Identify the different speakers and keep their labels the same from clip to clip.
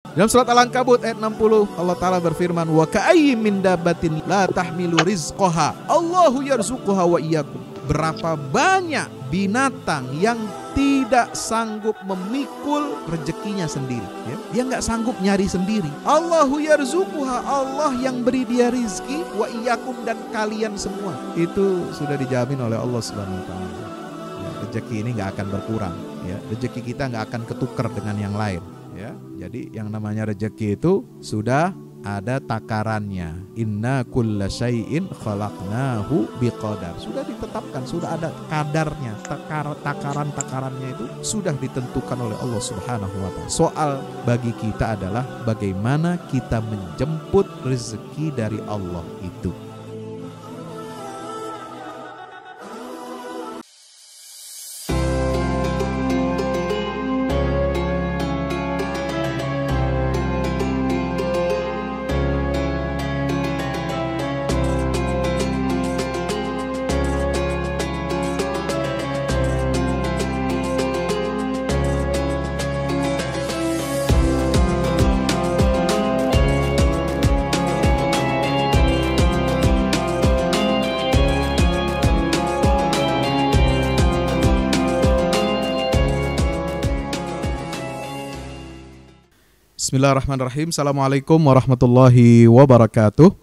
Speaker 1: Dalam surat Al-Ankabut ayat 60 Allah Ta'ala berfirman, wa ka'ayyin min dabbatin la tahmilu rizqaha Allahu yarzuquha wa iyyakum. Berapa banyak binatang yang tidak sanggup memikul rezekinya sendiri, ya? Dia nggak sanggup nyari sendiri. Allahu yarzuquha, Allah yang beri dia rizki, wa iyyakum, dan kalian semua. Itu sudah dijamin oleh Allah Subhanahu wa Ta'ala. Ya, rezeki ini nggak akan berkurang, ya. Rezeki kita nggak akan ketukar dengan yang lain, ya. Jadi yang namanya rezeki itu sudah ada takarannya. Inna kulla syai'in khalaqnahu biqadar. Sudah ditetapkan, sudah ada kadarnya. Takaran-takarannya itu sudah ditentukan oleh Allah Subhanahu wa Ta'ala. Soal bagi kita adalah bagaimana kita menjemput rezeki dari Allah itu. Bismillahirrahmanirrahim. Assalamualaikum warahmatullahi wabarakatuh.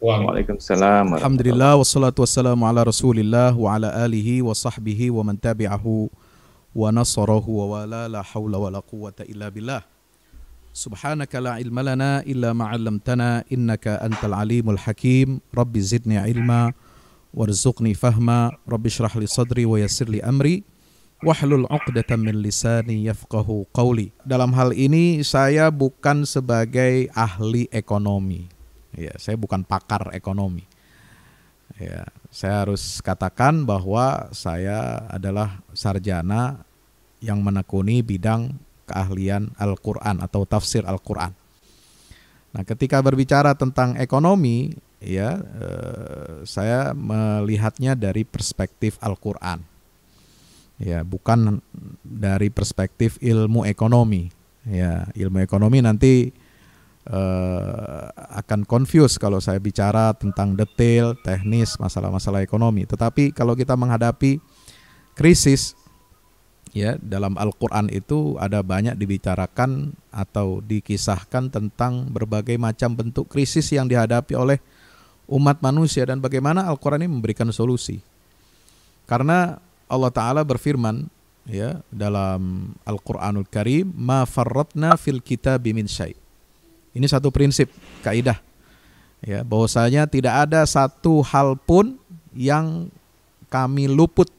Speaker 2: Waalaikumsalam.
Speaker 1: Alhamdulillah wassalatu wassalamu ala Rasulillah wa ala alihi wa sahbihi wa man tabi'ahu wa nasarahu wa wala la hawla wa la quwwata illa billah. Subhanaka la ilma lana illa ma 'allamtana innaka antal alimul hakim. Rabbi zidni ilma warzuqni fahma. Rabbi shrah li sadri wa yassir li amri. Wahlul 'uqdatam min lisani yafqahu qawli. Dalam hal ini saya bukan sebagai ahli ekonomi. Ya, saya bukan pakar ekonomi. Ya, saya harus katakan bahwa saya adalah sarjana yang menekuni bidang keahlian Al-Qur'an atau tafsir Al-Qur'an. Nah, ketika berbicara tentang ekonomi, ya, saya melihatnya dari perspektif Al-Qur'an. Ya, bukan dari perspektif ilmu ekonomi. Ya, ilmu ekonomi nanti akan confuse kalau saya bicara tentang detail, teknis, masalah-masalah ekonomi. Tetapi kalau kita menghadapi krisis, ya, dalam Al-Qur'an itu ada banyak dibicarakan atau dikisahkan tentang berbagai macam bentuk krisis yang dihadapi oleh umat manusia dan bagaimana Al-Qur'an ini memberikan solusi. Karena Allah Ta'ala berfirman, ya, dalam Al-Quranul Karim, ma farratna fil kitabi min syai'. Ini satu prinsip, kaidah, ya, bahwasanya tidak ada satu hal pun yang kami luput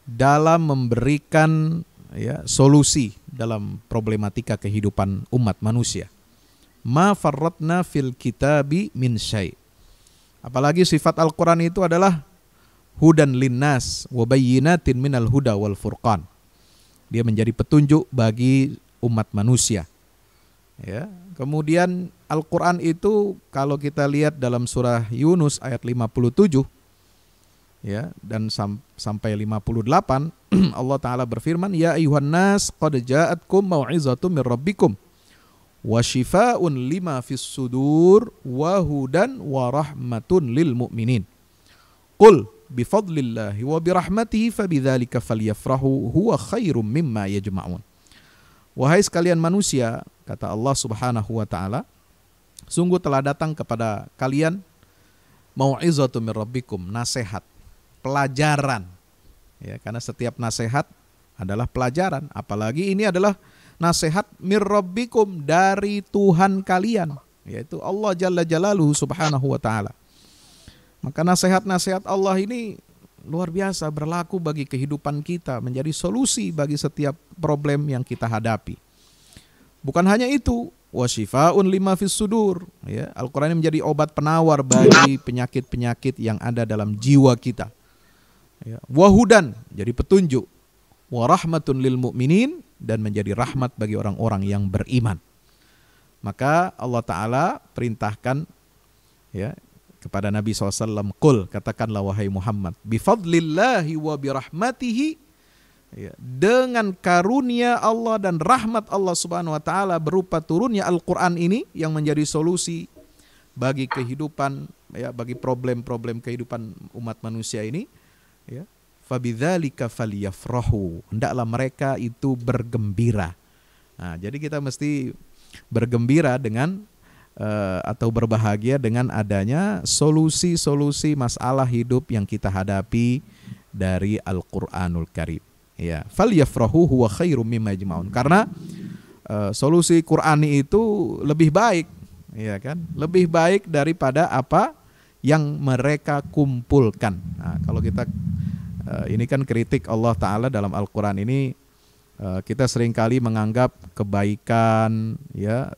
Speaker 1: dalam memberikan, ya, solusi dalam problematika kehidupan umat manusia. Ma farratna fil kitabi min syai'. Apalagi sifat Al-Quran itu adalah hudan linnas wa bayyinatin minal huda wal furqan. Dia menjadi petunjuk bagi umat manusia. Ya, kemudian Al-Qur'an itu kalau kita lihat dalam surah Yunus ayat 57, ya, dan sampai 58 Allah Ta'ala berfirman, ya ayuhan nas qad ja'atkum mau'izatun mir rabbikum wa shifaa'un lima fis sudur wa hudan wa rahmatun lil mu'minin. Qul bifadlillahi wa birahmatihi fabidzalika falyafrahu huwa khairum mimma yajma'un. Wahai sekalian manusia, kata Allah Subhanahu wa Ta'ala, sungguh telah datang kepada kalian mau'izatu mir rabbikum, nasihat, pelajaran. Ya, karena setiap nasihat adalah pelajaran, apalagi ini adalah nasihat mir rabbikum, dari Tuhan kalian, yaitu Allah Jalla Jalaluhu Subhanahu wa Ta'ala. Maka nasihat-nasihat Allah ini luar biasa berlaku bagi kehidupan kita, menjadi solusi bagi setiap problem yang kita hadapi. Bukan hanya itu, wa syifaa'un lima fis sudur, ya, Al-Qur'an ini menjadi obat penawar bagi penyakit-penyakit yang ada dalam jiwa kita. Ya, wa hudan, jadi petunjuk, wa rahmatun lil mu'minin, dan menjadi rahmat bagi orang-orang yang beriman. Maka Allah Ta'ala perintahkan, ya, kepada Nabi SAW, qul, katakanlah wahai Muhammad, bifadlillahi wa birahmatihi Ya, dengan karunia Allah dan rahmat Allah Subhanahu wa taala berupa turunnya Al-Qur'an ini yang menjadi solusi bagi kehidupan, ya, bagi problem-problem kehidupan umat manusia ini, ya. Fabidzalika falyafrahu. Hendaklah mereka itu bergembira. Nah, jadi kita mesti bergembira dengan atau berbahagia dengan adanya solusi-solusi masalah hidup yang kita hadapi dari Al-Qur'anul Karim. Ya, falyafrahu huwa khairum mimma yajma'un. Karena solusi Qur'ani itu lebih baik, ya kan? Lebih baik daripada apa yang mereka kumpulkan. Nah, kalau kita ini kan kritik Allah Ta'ala dalam Al-Quran ini, kita seringkali menganggap kebaikan, ya,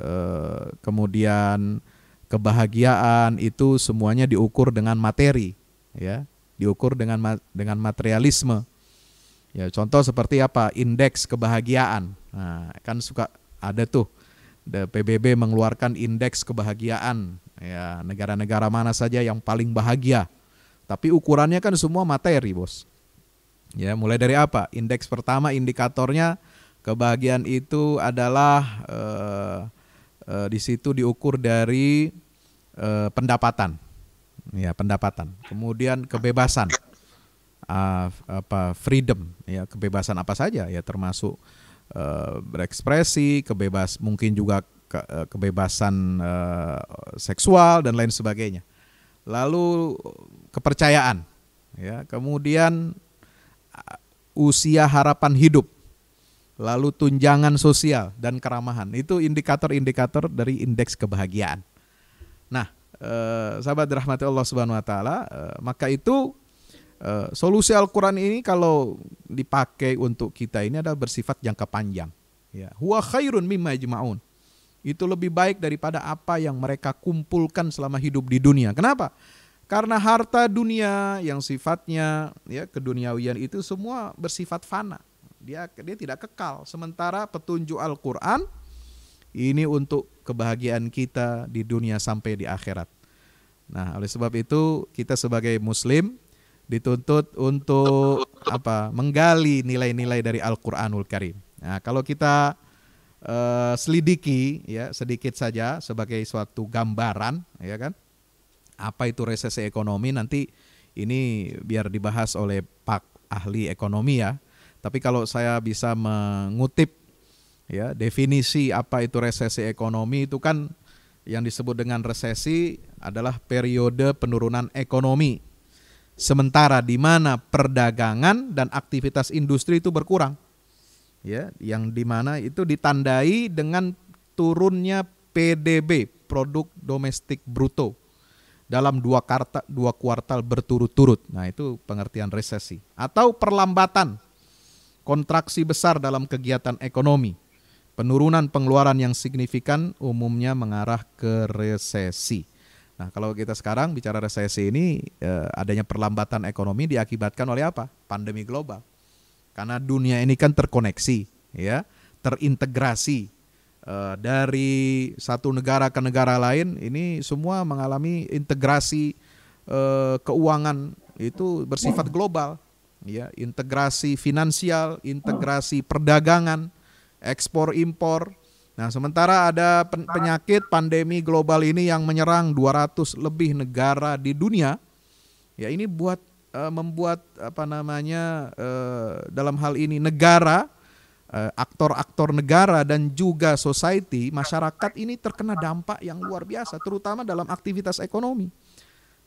Speaker 1: kemudian kebahagiaan itu semuanya diukur dengan materi, ya, diukur dengan materialisme. Ya, contoh seperti apa? Indeks kebahagiaan. Nah, kan suka ada tuh PBB mengeluarkan indeks kebahagiaan. Ya, negara-negara mana saja yang paling bahagia. Tapi ukurannya kan semua materi, bos. Ya, mulai dari apa? Indeks pertama, indikatornya kebahagiaan itu adalah di situ diukur dari pendapatan. Ya, pendapatan. Kemudian kebebasan. Freedom, ya, kebebasan apa saja, ya, termasuk berekspresi, mungkin juga kebebasan seksual dan lain sebagainya. Lalu kepercayaan, ya, kemudian usia harapan hidup, lalu tunjangan sosial dan keramahan. Itu indikator-indikator dari indeks kebahagiaan. Nah, sahabat dirahmati Allah Subhanahu wa taala, maka itu solusi Al-Quran ini kalau dipakai untuk kita ini adalah bersifat jangka panjang. Ya, huwa khairun mimma yajma'un. Itu lebih baik daripada apa yang mereka kumpulkan selama hidup di dunia. Kenapa? Karena harta dunia yang sifatnya, ya, keduniawian itu semua bersifat fana. Dia tidak kekal. Sementara petunjuk Al-Quran ini untuk kebahagiaan kita di dunia sampai di akhirat. Nah, oleh sebab itu kita sebagai muslim dituntut untuk menggali nilai-nilai dari Al-Qur'anul Karim. Nah, kalau kita selidiki, ya, sedikit saja sebagai suatu gambaran, ya kan, apa itu resesi ekonomi, nanti ini biar dibahas oleh Pak ahli ekonomi, ya. Tapi kalau saya bisa mengutip, ya, definisi apa itu resesi ekonomi, itu kan yang disebut dengan resesi adalah periode penurunan ekonomi. Sementara di mana perdagangan dan aktivitas industri itu berkurang, ya, yang di mana itu ditandai dengan turunnya PDB, produk domestik bruto, dalam dua kuartal berturut-turut. Nah, itu pengertian resesi. Atau perlambatan, kontraksi besar dalam kegiatan ekonomi, penurunan pengeluaran yang signifikan umumnya mengarah ke resesi. Nah, kalau kita sekarang bicara resesi ini, adanya perlambatan ekonomi diakibatkan oleh apa? Pandemi global. Karena dunia ini kan terkoneksi, ya, terintegrasi, dari satu negara ke negara lain. Ini semua mengalami integrasi keuangan itu bersifat global, ya, integrasi finansial, integrasi perdagangan, ekspor impor. Nah, sementara ada penyakit pandemi global ini yang menyerang 200 lebih negara di dunia, ya, ini membuat dalam hal ini negara, aktor-aktor negara dan juga society, masyarakat ini terkena dampak yang luar biasa, terutama dalam aktivitas ekonomi.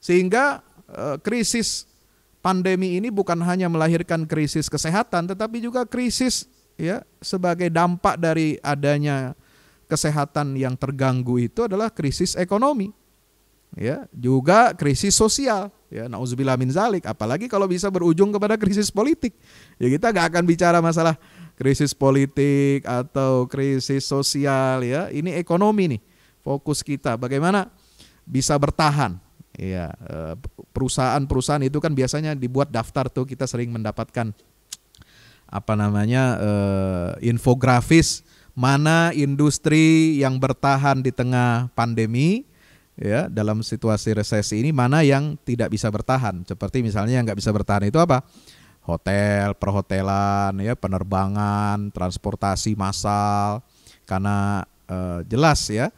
Speaker 1: Sehingga krisis pandemi ini bukan hanya melahirkan krisis kesehatan, tetapi juga krisis, ya, sebagai dampak dari adanya kesehatan yang terganggu itu adalah krisis ekonomi, ya, juga krisis sosial, ya, nauzubillah min zalik. Apalagi kalau bisa berujung kepada krisis politik, ya, kita gak akan bicara masalah krisis politik atau krisis sosial, ya, ini ekonomi nih fokus kita, bagaimana bisa bertahan. Ya, perusahaan-perusahaan itu kan biasanya dibuat daftar tuh, kita sering mendapatkan infografis mana industri yang bertahan di tengah pandemi, ya, dalam situasi resesi ini, mana yang tidak bisa bertahan. Seperti misalnya yang nggak bisa bertahan itu apa? hotel, perhotelan, ya, penerbangan, transportasi massal, karena jelas ya,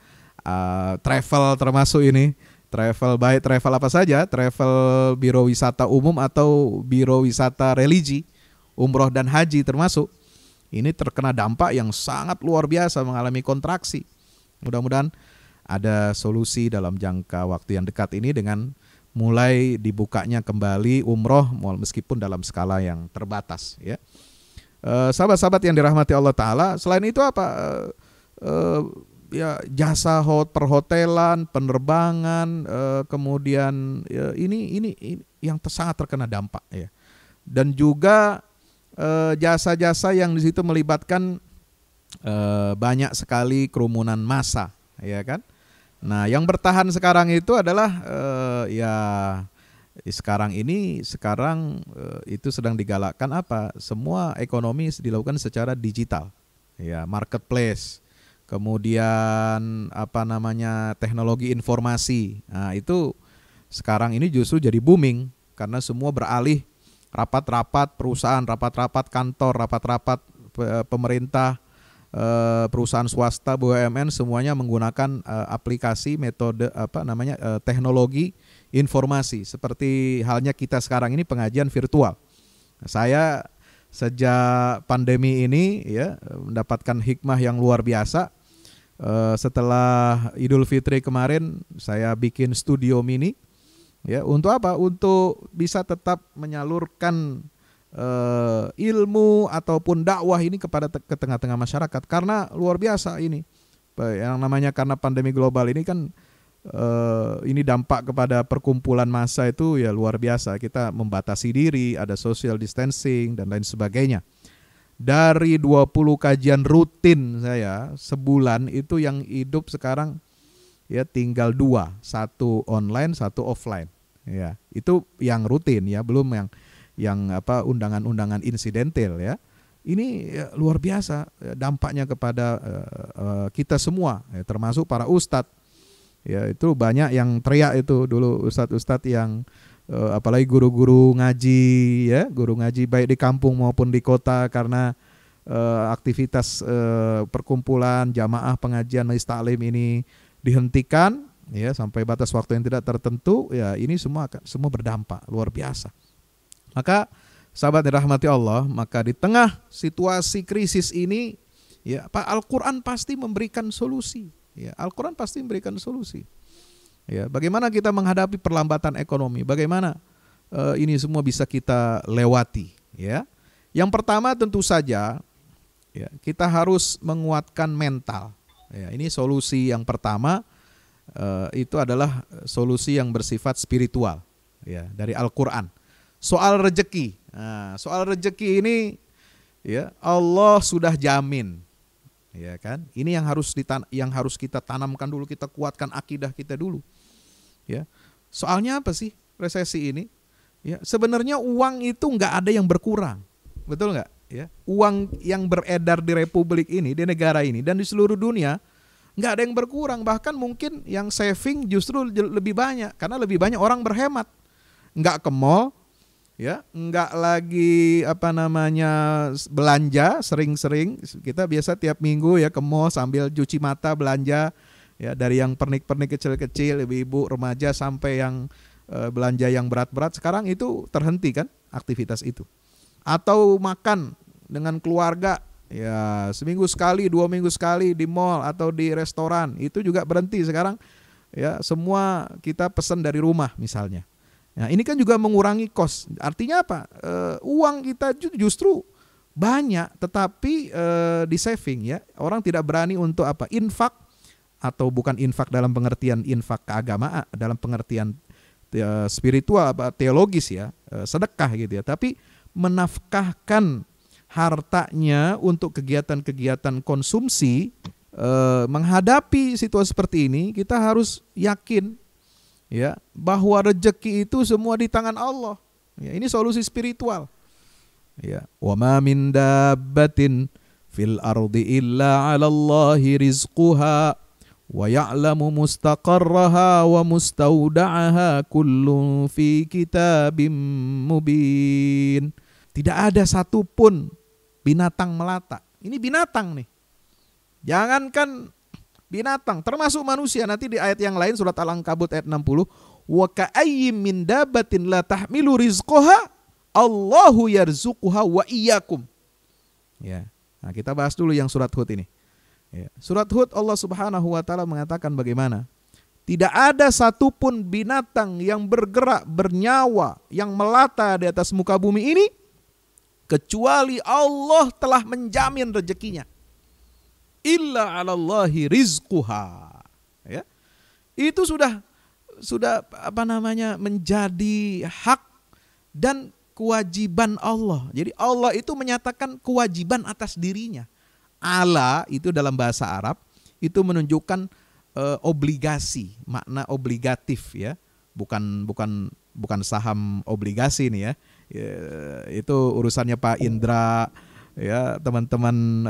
Speaker 1: travel termasuk ini, travel baik travel apa saja, travel biro wisata umum atau biro wisata religi, umroh dan haji termasuk, ini terkena dampak yang sangat luar biasa, mengalami kontraksi. Mudah-mudahan ada solusi dalam jangka waktu yang dekat ini dengan mulai dibukanya kembali umroh meskipun dalam skala yang terbatas, ya. Sahabat-sahabat yang dirahmati Allah Ta'ala, selain itu apa? Ya, jasa perhotelan, penerbangan, kemudian ya, ini yang sangat terkena dampak, ya. Dan juga jasa-jasa yang di situ melibatkan banyak sekali kerumunan massa, ya kan? Nah, yang bertahan sekarang itu adalah sekarang itu sedang digalakkan apa? Semua ekonomi dilakukan secara digital, ya, marketplace, kemudian teknologi informasi. Nah, itu sekarang ini justru jadi booming karena semua beralih, rapat-rapat perusahaan, rapat-rapat kantor, rapat-rapat pemerintah, perusahaan swasta, BUMN, semuanya menggunakan aplikasi, metode teknologi informasi, seperti halnya kita sekarang ini pengajian virtual. Saya sejak pandemi ini, ya, mendapatkan hikmah yang luar biasa. Setelah Idul Fitri kemarin saya bikin studio mini, ya, untuk apa? Untuk bisa tetap menyalurkan ilmu ataupun dakwah ini ke tengah-tengah masyarakat, karena luar biasa ini yang namanya, karena pandemi global ini kan ini dampak kepada perkumpulan massa itu ya luar biasa. Kita membatasi diri, ada social distancing dan lain sebagainya. Dari 20 kajian rutin saya sebulan itu yang hidup sekarang ya tinggal 2, satu online, satu offline, ya. Itu yang rutin, ya, belum yang undangan-undangan insidental, ya. Ini ya, luar biasa dampaknya kepada kita semua, ya, termasuk para ustadz. Ya, itu banyak yang teriak itu dulu, ustadz-ustadz yang apalagi guru-guru ngaji, ya, guru ngaji baik di kampung maupun di kota, karena aktivitas perkumpulan jamaah pengajian majelis taklim ini dihentikan, ya, sampai batas waktu yang tidak tertentu, ya, ini semua berdampak luar biasa. Maka sahabat dirahmati Allah, maka di tengah situasi krisis ini, ya, Al-Quran pasti memberikan solusi, ya, Al-Quran pasti memberikan solusi, ya. Bagaimana kita menghadapi perlambatan ekonomi, bagaimana ini semua bisa kita lewati, ya. Yang pertama tentu saja, ya, kita harus menguatkan mental, ya. Ini solusi yang pertama, itu adalah solusi yang bersifat spiritual, ya, dari Al-Quran. Soal rezeki, soal rezeki ini, ya, Allah sudah jamin, ya kan? Ini yang harus kita tanamkan dulu, kita kuatkan akidah kita dulu, ya. Soalnya apa sih resesi ini? Ya, sebenarnya uang itu nggak ada yang berkurang, betul nggak? Ya, uang yang beredar di Republik ini, di negara ini dan di seluruh dunia nggak ada yang berkurang, bahkan mungkin yang saving justru lebih banyak, karena lebih banyak orang berhemat, nggak ke mall, ya, nggak lagi belanja sering-sering. Kita biasa tiap minggu, ya, ke mall sambil cuci mata belanja, ya, dari yang pernik-pernik kecil-kecil, ibu-ibu, remaja, sampai yang belanja yang berat-berat. Sekarang itu terhenti kan aktivitas itu. Atau makan dengan keluarga, ya, seminggu sekali, 2 minggu sekali di mall atau di restoran, itu juga berhenti sekarang, ya. Semua kita pesan dari rumah misalnya. Nah, ini kan juga mengurangi kos. Artinya apa? Uang kita justru banyak, tetapi di saving, ya. Orang tidak berani untuk infak, atau bukan infak dalam pengertian infak keagamaan, dalam pengertian spiritual, teologis, ya, sedekah gitu, ya. Tapi menafkahkan hartanya untuk kegiatan-kegiatan konsumsi. Menghadapi situasi seperti ini, kita harus yakin, ya, bahwa rezeki itu semua di tangan Allah. Ya, ini solusi spiritual. Ya, wa ma min dabbatin fil ardi illa 'alallahi rizquha wa ya'lamu mustaqarraha wa mustauda'aha kullun fi kitabim mubin. Tidak ada satupun binatang melata. Ini binatang nih. Jangankan binatang, termasuk manusia. Nanti di ayat yang lain surat Al-Ankabut ayat 60, wa ka'ayyim min dabatin la tahmilu rizqaha Allahu yarzuquha wa iyyakum. Ya. Nah, kita bahas dulu yang surat Hud ini. Ya. Surat Hud Allah Subhanahu wa taala mengatakan bagaimana? Tidak ada satupun binatang yang bergerak, bernyawa, yang melata di atas muka bumi ini kecuali Allah telah menjamin rezekinya. Illa 'alallahi rizquha. Ya. Itu sudah menjadi hak dan kewajiban Allah. Jadi Allah itu menyatakan kewajiban atas dirinya. Ala itu dalam bahasa Arab itu menunjukkan obligasi, makna obligatif ya. Bukan saham obligasi nih ya. Itu urusannya Pak Indra ya, teman-teman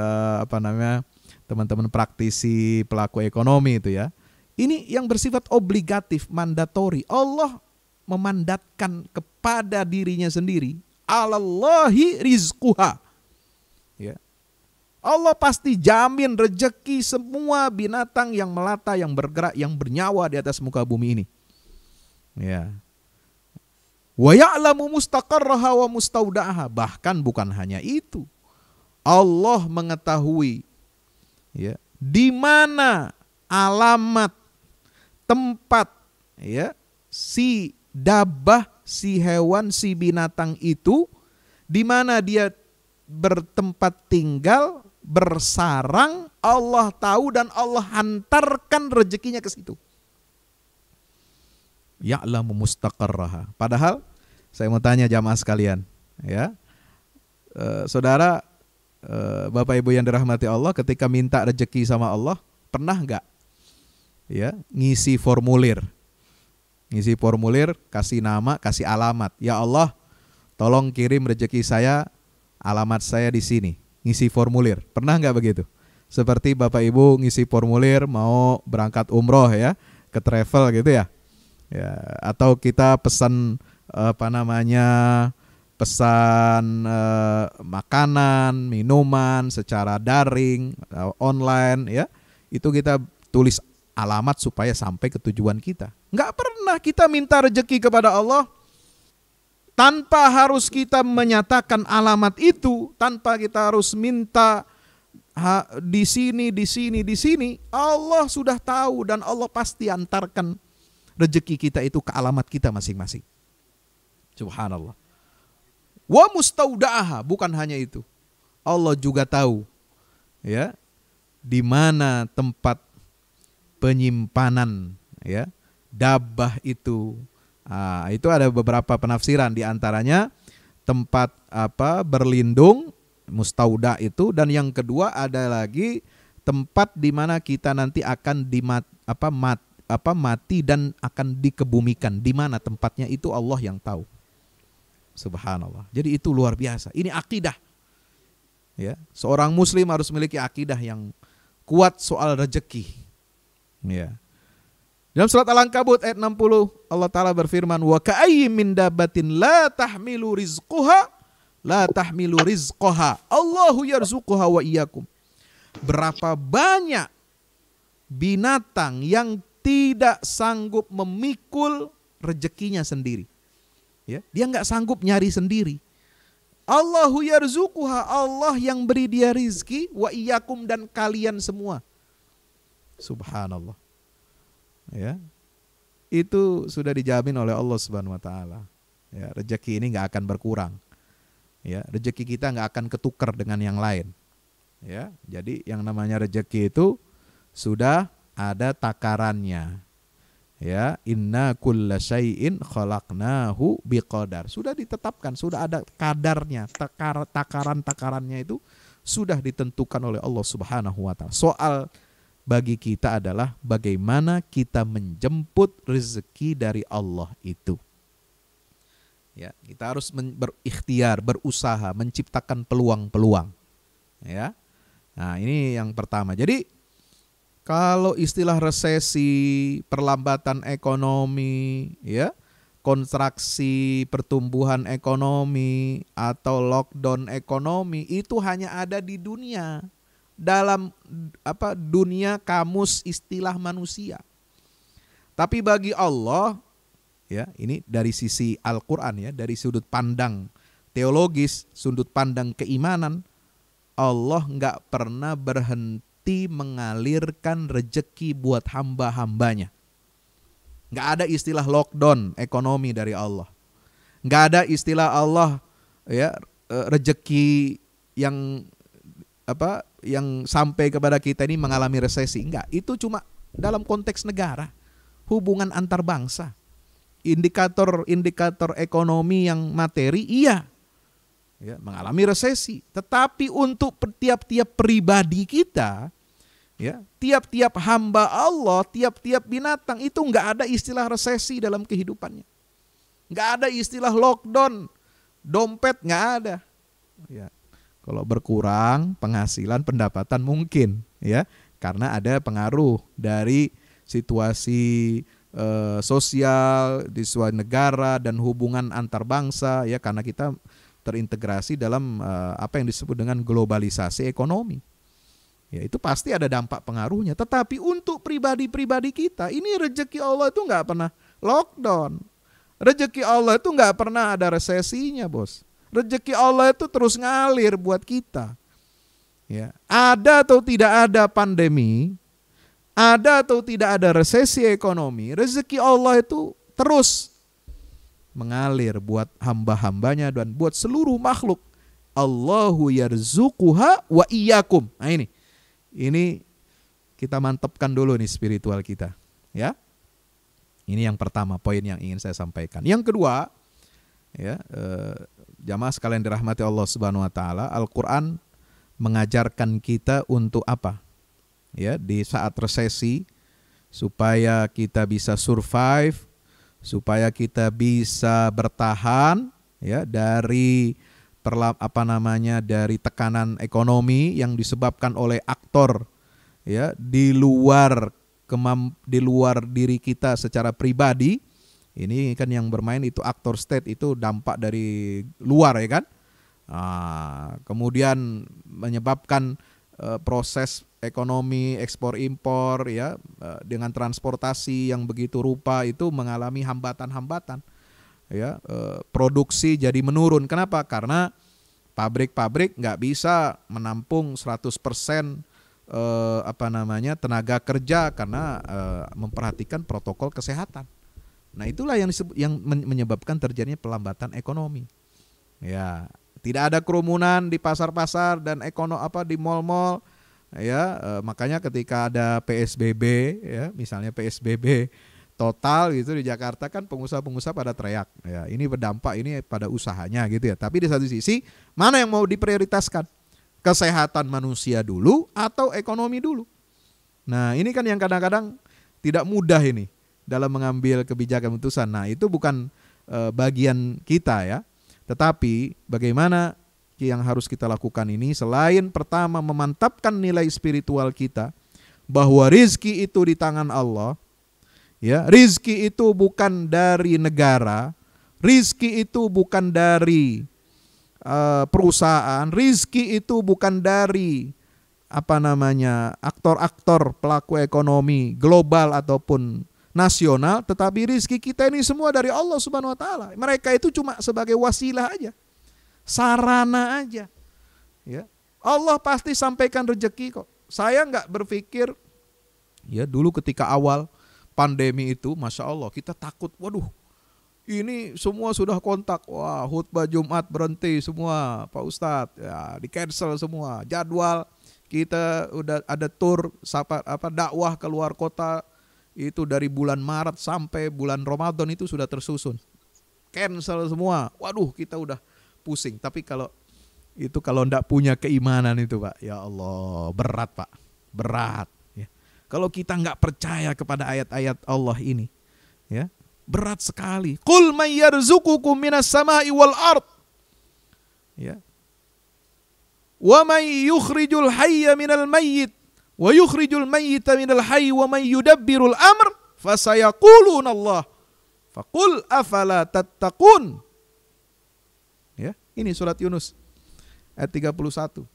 Speaker 1: teman-teman praktisi pelaku ekonomi itu ya. Ini yang bersifat obligatif, mandatori. Allah memandatkan kepada dirinya sendiri. Alallahi rizquha. Ya. Allah pasti jamin rezeki semua binatang yang melata, yang bergerak, yang bernyawa di atas muka bumi ini. Ya. Wa ya'lamu mustaqarraha wa mustauda'aha. Bahkan bukan hanya itu. Allah mengetahui ya, di mana alamat tempat ya si dabah, si hewan, si binatang itu, di mana dia bertempat tinggal, bersarang, Allah tahu dan Allah hantarkan rezekinya ke situ. Ya'lamu mustaqarraha. Padahal saya mau tanya jamaah sekalian, ya, saudara, Bapak Ibu yang dirahmati Allah, ketika minta rezeki sama Allah, pernah nggak, ya, ngisi formulir, kasih nama, kasih alamat. Ya Allah, tolong kirim rezeki saya, alamat saya di sini. Ngisi formulir. Pernah nggak begitu? Seperti Bapak Ibu ngisi formulir mau berangkat umroh ya, ke travel gitu ya. Ya, atau kita pesan makanan, minuman secara daring, online ya. Itu kita tulis alamat supaya sampai ke tujuan kita. Nggak pernah kita minta rezeki kepada Allah tanpa harus kita menyatakan alamat itu, tanpa kita harus minta di sini. Allah sudah tahu dan Allah pasti antarkan rezeki kita itu ke alamat kita masing-masing. Subhanallah. Wa mustauda'aha, bukan hanya itu. Allah juga tahu ya di mana tempat penyimpanan ya dabah itu. Itu ada beberapa penafsiran, di antaranya tempat berlindung, mustauda itu, dan yang kedua ada lagi tempat di mana kita nanti akan mati dan akan dikebumikan. Di mana tempatnya itu Allah yang tahu. Subhanallah. Jadi itu luar biasa. Ini akidah. Ya, seorang muslim harus memiliki akidah yang kuat soal rezeki. Ya. Dalam surat Al-Ankabut ayat 60 Allah Ta'ala berfirman, wa ka'ayyim min dabatin la tahmilu rizqaha Allahu yarzuquha wa iyyakum. Berapa banyak binatang yang tidak sanggup memikul rezekinya sendiri. Ya, dia nggak sanggup nyari sendiri. Allahu yarzuquha, Allah yang beri dia rizki, wa iyyakum, dan kalian semua. Subhanallah. Ya, itu sudah dijamin oleh Allah Subhanahu Wa Taala. Ya, rezeki ini nggak akan berkurang. Ya, rezeki kita nggak akan ketukar dengan yang lain. Ya, jadi yang namanya rezeki itu sudah ada takarannya. Ya, inna kulla syai'in khalaqnahu biqadar. Sudah ditetapkan, sudah ada kadarnya, takaran-takarannya itu sudah ditentukan oleh Allah Subhanahu Wa Taala. Soal bagi kita adalah bagaimana kita menjemput rezeki dari Allah itu. Ya, kita harus berikhtiar, berusaha, menciptakan peluang-peluang. Ya, nah ini yang pertama. Jadi kalau istilah resesi, perlambatan ekonomi, ya, kontraksi pertumbuhan ekonomi atau lockdown ekonomi itu hanya ada di dunia, dalam dunia kamus istilah manusia. Tapi bagi Allah, ya, ini dari sisi Al-Qur'an ya, dari sudut pandang teologis, sudut pandang keimanan, Allah nggak pernah berhenti mengalirkan rezeki buat hamba-hambanya. Nggak ada istilah lockdown ekonomi dari Allah. Nggak ada istilah Allah ya rezeki yang sampai kepada kita ini mengalami resesi. Enggak, itu cuma dalam konteks negara, hubungan antar bangsa. Indikator ekonomi yang materi iya ya, mengalami resesi. Tetapi untuk tiap-tiap pribadi kita, ya, tiap-tiap hamba Allah, tiap-tiap binatang itu nggak ada istilah resesi dalam kehidupannya. Nggak ada istilah lockdown, dompet nggak ada. Ya, kalau berkurang penghasilan pendapatan mungkin, ya, karena ada pengaruh dari situasi sosial di suatu negara dan hubungan antar bangsa, ya, karena kita terintegrasi dalam apa yang disebut dengan globalisasi ekonomi. Ya, itu pasti ada dampak pengaruhnya. Tetapi untuk pribadi-pribadi kita, ini rezeki Allah itu nggak pernah lockdown. Rezeki Allah itu nggak pernah ada resesinya, bos. Rezeki Allah itu terus ngalir buat kita. Ya, ada atau tidak ada pandemi, ada atau tidak ada resesi ekonomi, rezeki Allah itu terus mengalir buat hamba-hambanya dan buat seluruh makhluk. Allahu yarzuquha wa iyyakum. Nah ini kita mantapkan dulu nih spiritual kita, ya. Ini yang pertama, poin yang ingin saya sampaikan. Yang kedua, ya, jamaah sekalian dirahmati Allah Subhanahu wa taala, Al-Qur'an mengajarkan kita untuk apa? Ya, di saat resesi supaya kita bisa survive, supaya kita bisa bertahan ya dari dari tekanan ekonomi yang disebabkan oleh aktor ya di luar diri kita secara pribadi. Ini kan yang bermain itu aktor state, itu dampak dari luar ya kan. Kemudian menyebabkan proses ekonomi ekspor impor ya dengan transportasi yang begitu rupa itu mengalami hambatan-hambatan. Ya, produksi jadi menurun. Kenapa? Karena pabrik-pabrik nggak bisa menampung 100% tenaga kerja karena memperhatikan protokol kesehatan. Nah, itulah yang menyebabkan terjadinya pelambatan ekonomi. Ya, tidak ada kerumunan di pasar-pasar dan di mal-mal. Ya, makanya ketika ada PSBB ya, misalnya PSBB total gitu di Jakarta kan pengusaha-pengusaha pada teriak. Ya, ini berdampak ini pada usahanya gitu ya. Tapi di satu sisi, mana yang mau diprioritaskan? Kesehatan manusia dulu atau ekonomi dulu? Nah, ini kan yang kadang-kadang tidak mudah ini dalam mengambil kebijakan putusan. Nah, itu bukan bagian kita ya. Tetapi bagaimana yang harus kita lakukan ini selain pertama memantapkan nilai spiritual kita bahwa rizki itu di tangan Allah. Ya, rizki itu bukan dari negara, rizki itu bukan dari perusahaan, rizki itu bukan dari aktor-aktor pelaku ekonomi global ataupun nasional, tetapi rizki kita ini semua dari Allah Subhanahu wa taala. Mereka itu cuma sebagai wasilah aja, sarana aja. Ya, Allah pasti sampaikan rezeki kok. Saya nggak berpikir ya dulu ketika awal pandemi itu, Masya Allah, kita takut, waduh, ini semua sudah kontak, wah khutbah Jumat berhenti semua, Pak Ustadz, ya di cancel semua, jadwal kita udah ada tour dakwah ke luar kota itu dari bulan Maret sampai bulan Ramadan itu sudah tersusun, cancel semua, waduh kita udah pusing. Tapi kalau enggak punya keimanan itu Pak, ya Allah berat Pak, berat. Kalau kita nggak percaya kepada ayat-ayat Allah ini, ya berat sekali. Qul may yarzuqukum minas sama'i wal ard. Ya. Wa may yukhrijul hayya minal mayyit wa yukhrijul mayyita minal hayy wa may yudabbirul amr fasayaquluna Allah. Faqul afala tattaqun. Ya, ini surat Yunus ayat 31.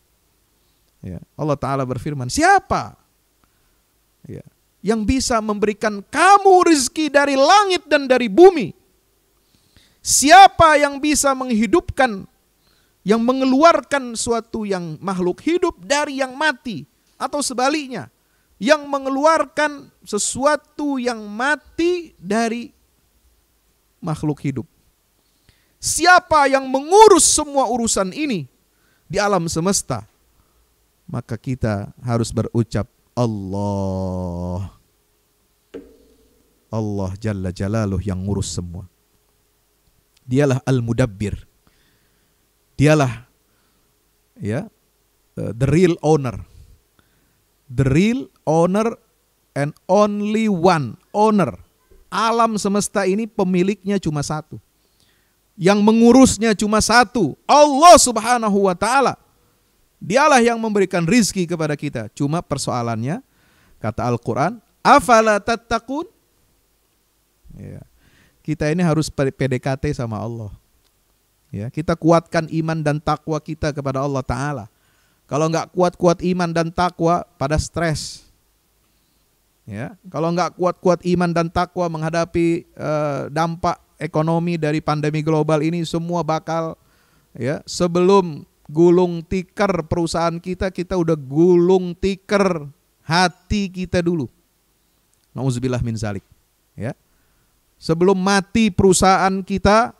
Speaker 1: Ya, Allah Ta'ala berfirman, siapa ya, yang bisa memberikan kamu rezeki dari langit dan dari bumi? Siapa yang bisa menghidupkan, yang mengeluarkan suatu yang makhluk hidup dari yang mati? Atau sebaliknya, yang mengeluarkan sesuatu yang mati dari makhluk hidup? Siapa yang mengurus semua urusan ini di alam semesta? Maka kita harus berucap Allah. Allah Jalla Jalaluh yang ngurus semua. Dialah Al-Mudabbir. Dialah ya, the real owner. The real owner and only one owner. Alam semesta ini pemiliknya cuma satu. Yang mengurusnya cuma satu, Allah Subhanahu wa Ta'ala. Dialah yang memberikan rizki kepada kita. Cuma persoalannya, kata Al-Quran, afala tattaqun. Ya. Kita ini harus PDKT sama Allah. Ya, kita kuatkan iman dan takwa kita kepada Allah Ta'ala. Kalau nggak kuat-kuat iman dan takwa, pada stres. Ya, kalau nggak kuat-kuat iman dan takwa menghadapi dampak ekonomi dari pandemi global ini, semua bakal ya, sebelum gulung tikar perusahaan kita udah gulung tikar hati kita dulu. Nauzubillah min zalik. Ya. Sebelum mati perusahaan kita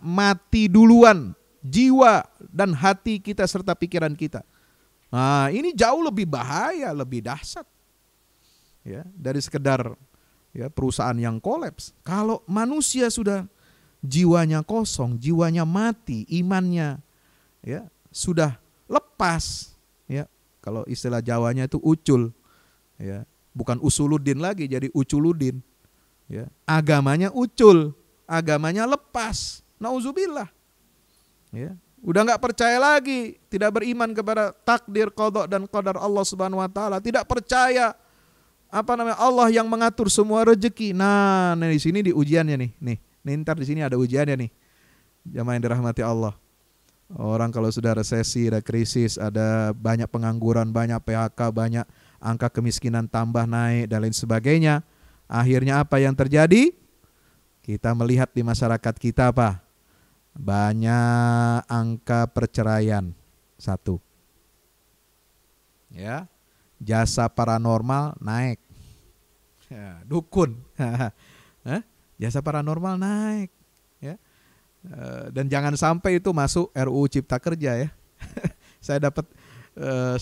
Speaker 1: mati duluan jiwa dan hati kita serta pikiran kita. Nah, ini jauh lebih bahaya, lebih dahsyat. Ya, dari sekedar ya, perusahaan yang kolaps. Kalau manusia sudah jiwanya kosong, jiwanya mati, imannya ya sudah lepas, ya kalau istilah Jawanya itu ucul, ya bukan usuluddin lagi, jadi uculuddin, ya agamanya ucul, agamanya lepas, nauzubillah, ya udah nggak percaya lagi, tidak beriman kepada takdir, qada dan qadar Allah Subhanahu Wa Taala, tidak percaya Allah yang mengatur semua rezeki. Nah, di sini di ujiannya nih ntar di sini ada ujiannya nih, jamaah yang dirahmati Allah. Orang kalau sudah resesi, ada krisis, ada banyak pengangguran, banyak PHK, banyak angka kemiskinan tambah naik dan lain sebagainya. Akhirnya apa yang terjadi? Kita melihat di masyarakat kita apa? Banyak angka perceraian. Satu. Ya. Jasa paranormal naik. Ya, dukun. Jasa paranormal naik. Ya. Dan jangan sampai itu masuk RUU Cipta Kerja ya. Saya dapat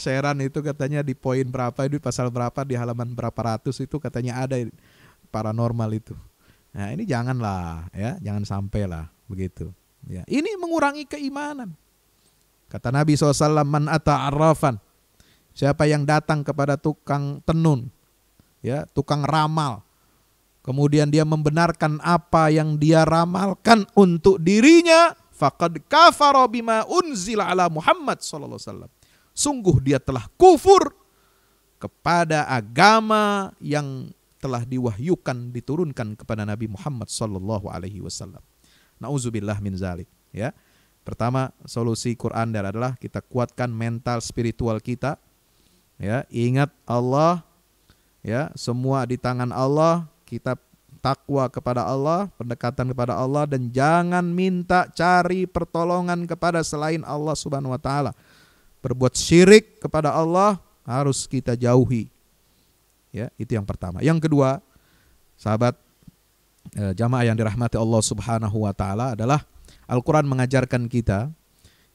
Speaker 1: sharean itu katanya di poin berapa, itu pasal berapa, di halaman berapa ratus itu katanya ada paranormal itu. Nah ini janganlah ya, jangan sampai lah begitu. Ya, ini mengurangi keimanan. Kata Nabi SAW, man ata arrafan, siapa yang datang kepada tukang tenun, ya tukang ramal, kemudian dia membenarkan apa yang dia ramalkan untuk dirinya, faqad kafara bima unzila ala Muhammad sallallahu alaihi wasallam. Sungguh dia telah kufur kepada agama yang telah diwahyukan, diturunkan kepada Nabi Muhammad sallallahu alaihi wasallam. Nauzubillah min zalik, ya. Pertama, solusi Quran adalah kita kuatkan mental spiritual kita. Ya, ingat Allah, ya, semua di tangan Allah, kita takwa kepada Allah, pendekatan kepada Allah, dan jangan minta cari pertolongan kepada selain Allah Subhanahu wa taala. Berbuat syirik kepada Allah harus kita jauhi. Ya, itu yang pertama. Yang kedua, sahabat jamaah yang dirahmati Allah Subhanahu wa taala, adalah Al-Quran mengajarkan kita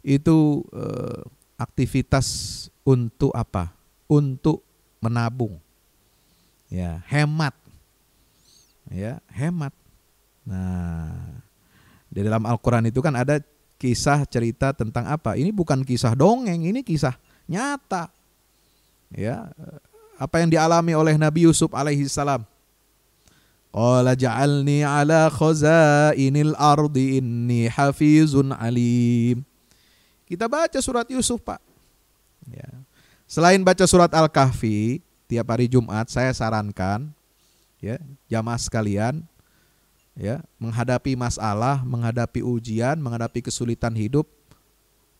Speaker 1: itu aktivitas untuk apa? Untuk menabung, ya, hemat, ya, hemat. Nah, di dalam Al-Quran itu kan ada kisah cerita tentang apa? Ini bukan kisah dongeng, ini kisah nyata. Ya, apa yang dialami oleh Nabi Yusuf alaihi salam. Qala ja'alni ala khazainil ardi inni hafizun alim. Kita baca surat Yusuf, Pak. Ya. Selain baca surat Al-Kahfi tiap hari Jumat, saya sarankan ya, jamaah sekalian, ya, menghadapi masalah, menghadapi ujian, menghadapi kesulitan hidup,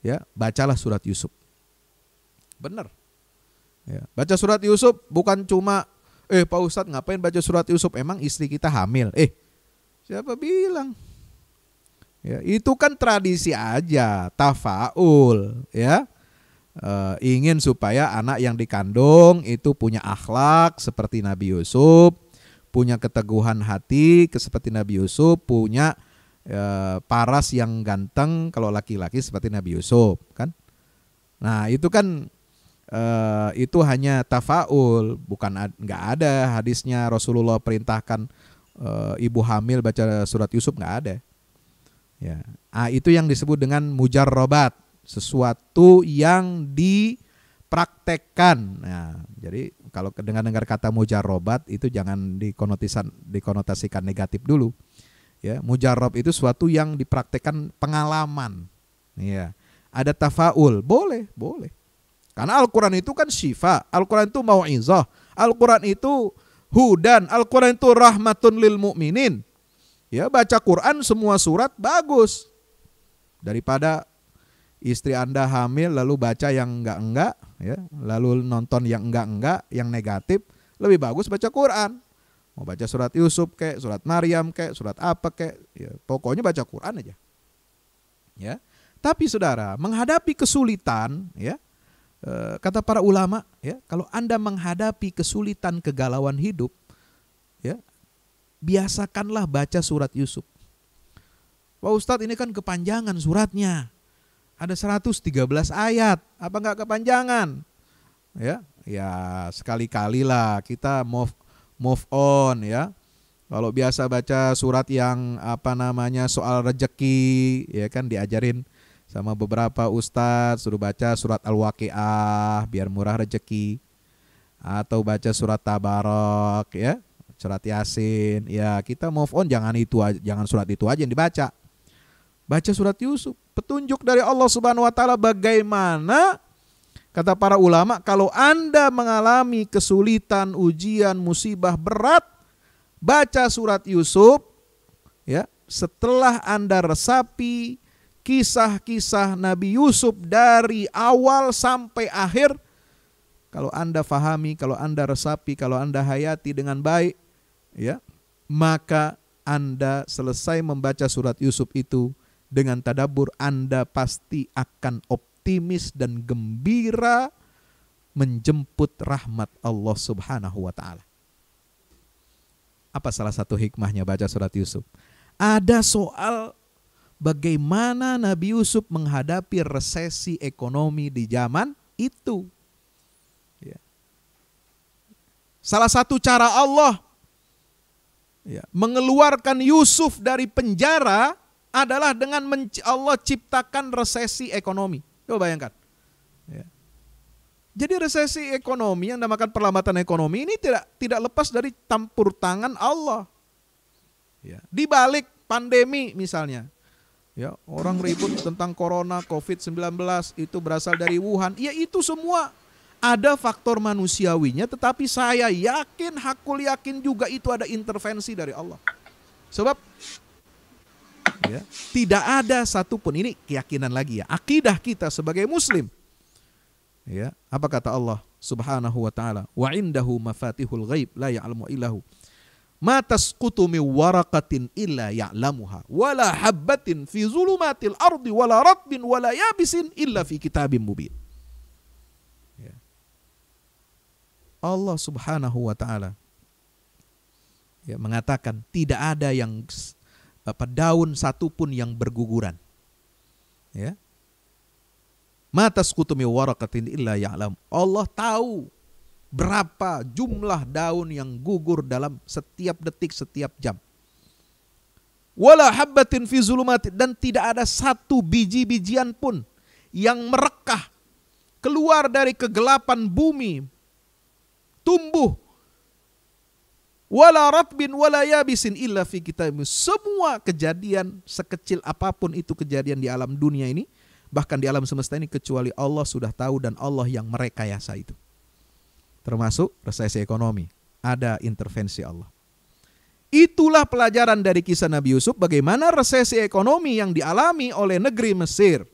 Speaker 1: ya, bacalah surat Yusuf. Benar. Ya, baca surat Yusuf bukan cuma Pak Ustadz ngapain baca surat Yusuf, emang istri kita hamil? Siapa bilang? Ya, itu kan tradisi aja, tafaul, ya. Ingin supaya anak yang dikandung itu punya akhlak seperti Nabi Yusuf, punya keteguhan hati seperti Nabi Yusuf, punya paras yang ganteng kalau laki-laki seperti Nabi Yusuf, kan? Nah, itu kan itu hanya tafaul, bukan, nggak ada hadisnya Rasulullah perintahkan ibu hamil baca surat Yusuf, nggak ada. Ya, itu yang disebut dengan mujarrobat, sesuatu yang dipraktekkan. Nah, jadi kalau dengar kata mujarrobat itu jangan dikonotasikan negatif dulu. Ya, mujarrob itu sesuatu yang dipraktekkan pengalaman. Ya, ada tafaul, boleh. Karena Al-Quran itu kan syifa, Al-Quran itu mau'izah, Al-Quran itu hudan, Al-Quran itu rahmatun lil mu'minin. Ya, baca Quran semua surat bagus. Daripada istri Anda hamil lalu baca yang enggak, ya, lalu nonton yang enggak, yang negatif, lebih bagus baca Quran. Mau baca surat Yusuf kek, surat Maryam kek, surat apa kek, ya, pokoknya baca Quran aja. Ya. Tapi saudara, menghadapi kesulitan, ya, kata para ulama, ya, kalau Anda menghadapi kesulitan kegalauan hidup, ya, biasakanlah baca surat Yusuf. Pak Ustadz, ini kan kepanjangan suratnya. Ada 113 ayat, apa enggak kepanjangan? Ya, sekali-kali lah kita move on, ya. Kalau biasa baca surat yang soal rejeki, ya kan, diajarin sama beberapa ustadz, suruh baca surat Al-Waqiah biar murah rejeki, atau baca surat Tabarok, ya, surat Yasin. Ya, kita move on, jangan surat itu aja yang dibaca. Baca surat Yusuf, petunjuk dari Allah Subhanahu wa taala bagaimana, kata para ulama, kalau Anda mengalami kesulitan, ujian, musibah berat, baca surat Yusuf, ya. Setelah Anda resapi kisah-kisah Nabi Yusuf dari awal sampai akhir, kalau Anda fahami, kalau Anda resapi, kalau Anda hayati dengan baik, ya, maka Anda selesai membaca surat Yusuf itu dengan tadabbur, Anda pasti akan optimis dan gembira menjemput rahmat Allah Subhanahu wa taala. Apa salah satu hikmahnya baca surat Yusuf? Ada soal bagaimana Nabi Yusuf menghadapi resesi ekonomi di zaman itu. Ya. Salah satu cara Allah, ya, mengeluarkan Yusuf dari penjara adalah dengan Allah ciptakan resesi ekonomi. Coba bayangkan. Ya. Jadi resesi ekonomi yang dinamakan perlambatan ekonomi ini tidak lepas dari campur tangan Allah. Ya. Di balik pandemi misalnya, ya, orang ribut tentang corona, COVID-19 itu berasal dari Wuhan. Ya, itu semua ada faktor manusiawinya, tetapi saya yakin, hakul yakin juga itu ada intervensi dari Allah. Sebab, ya, tidak ada satupun, ini keyakinan lagi, ya, akidah kita sebagai muslim. Ya, apa kata Allah Subhanahu wa taala? Wa indahu mafatihul ghaib la ya'lamu illahu. Ma tasqutu min waraqatin illa ya'lamuha wala habbatin fi zulumatil ardi wala ratbin wala yabisin illa fi kitabim mubin. Ya. Allah Subhanahu wa taala, ya, mengatakan tidak ada yang daun satupun yang berguguran. Ya. Ma tasqutu min waraqatin illa ya'lam. Allah tahu berapa jumlah daun yang gugur dalam setiap detik, setiap jam. Wala habbatin fi zulumatin, dan tidak ada satu biji-bijian pun yang merekah keluar dari kegelapan bumi, tumbuh. Wala ratbin wala yabisin illa fi kitabim. Semua kejadian sekecil apapun itu kejadian di alam dunia ini, bahkan di alam semesta ini, kecuali Allah sudah tahu dan Allah yang merekayasa itu. Termasuk resesi ekonomi, ada intervensi Allah. Itulah pelajaran dari kisah Nabi Yusuf, bagaimana resesi ekonomi yang dialami oleh negeri Mesir.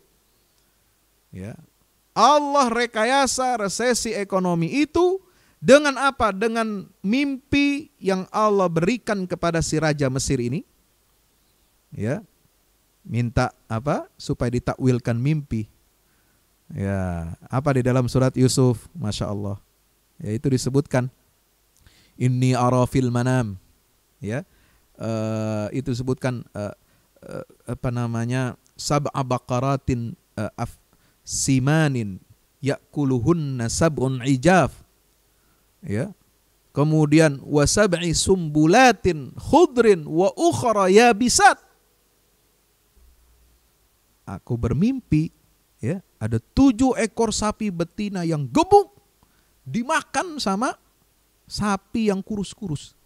Speaker 1: Ya. Allah rekayasa resesi ekonomi itu dengan apa? Dengan mimpi yang Allah berikan kepada si raja Mesir ini. Ya. Minta apa? Supaya ditakwilkan mimpi. Ya, apa di dalam surat Yusuf? Masya Allah. Ya, itu disebutkan inni ara fil manam. Ya, itu disebutkan apa namanya, sab'a baqaratin simanin ya'kuluhunna sab'un ijaf. Ya, kemudian wa sab'i sumbulatin khudrin wa ukhra yabisat. Aku bermimpi, ya, ada 7 ekor sapi betina yang gemuk dimakan sama sapi yang kurus-kurus.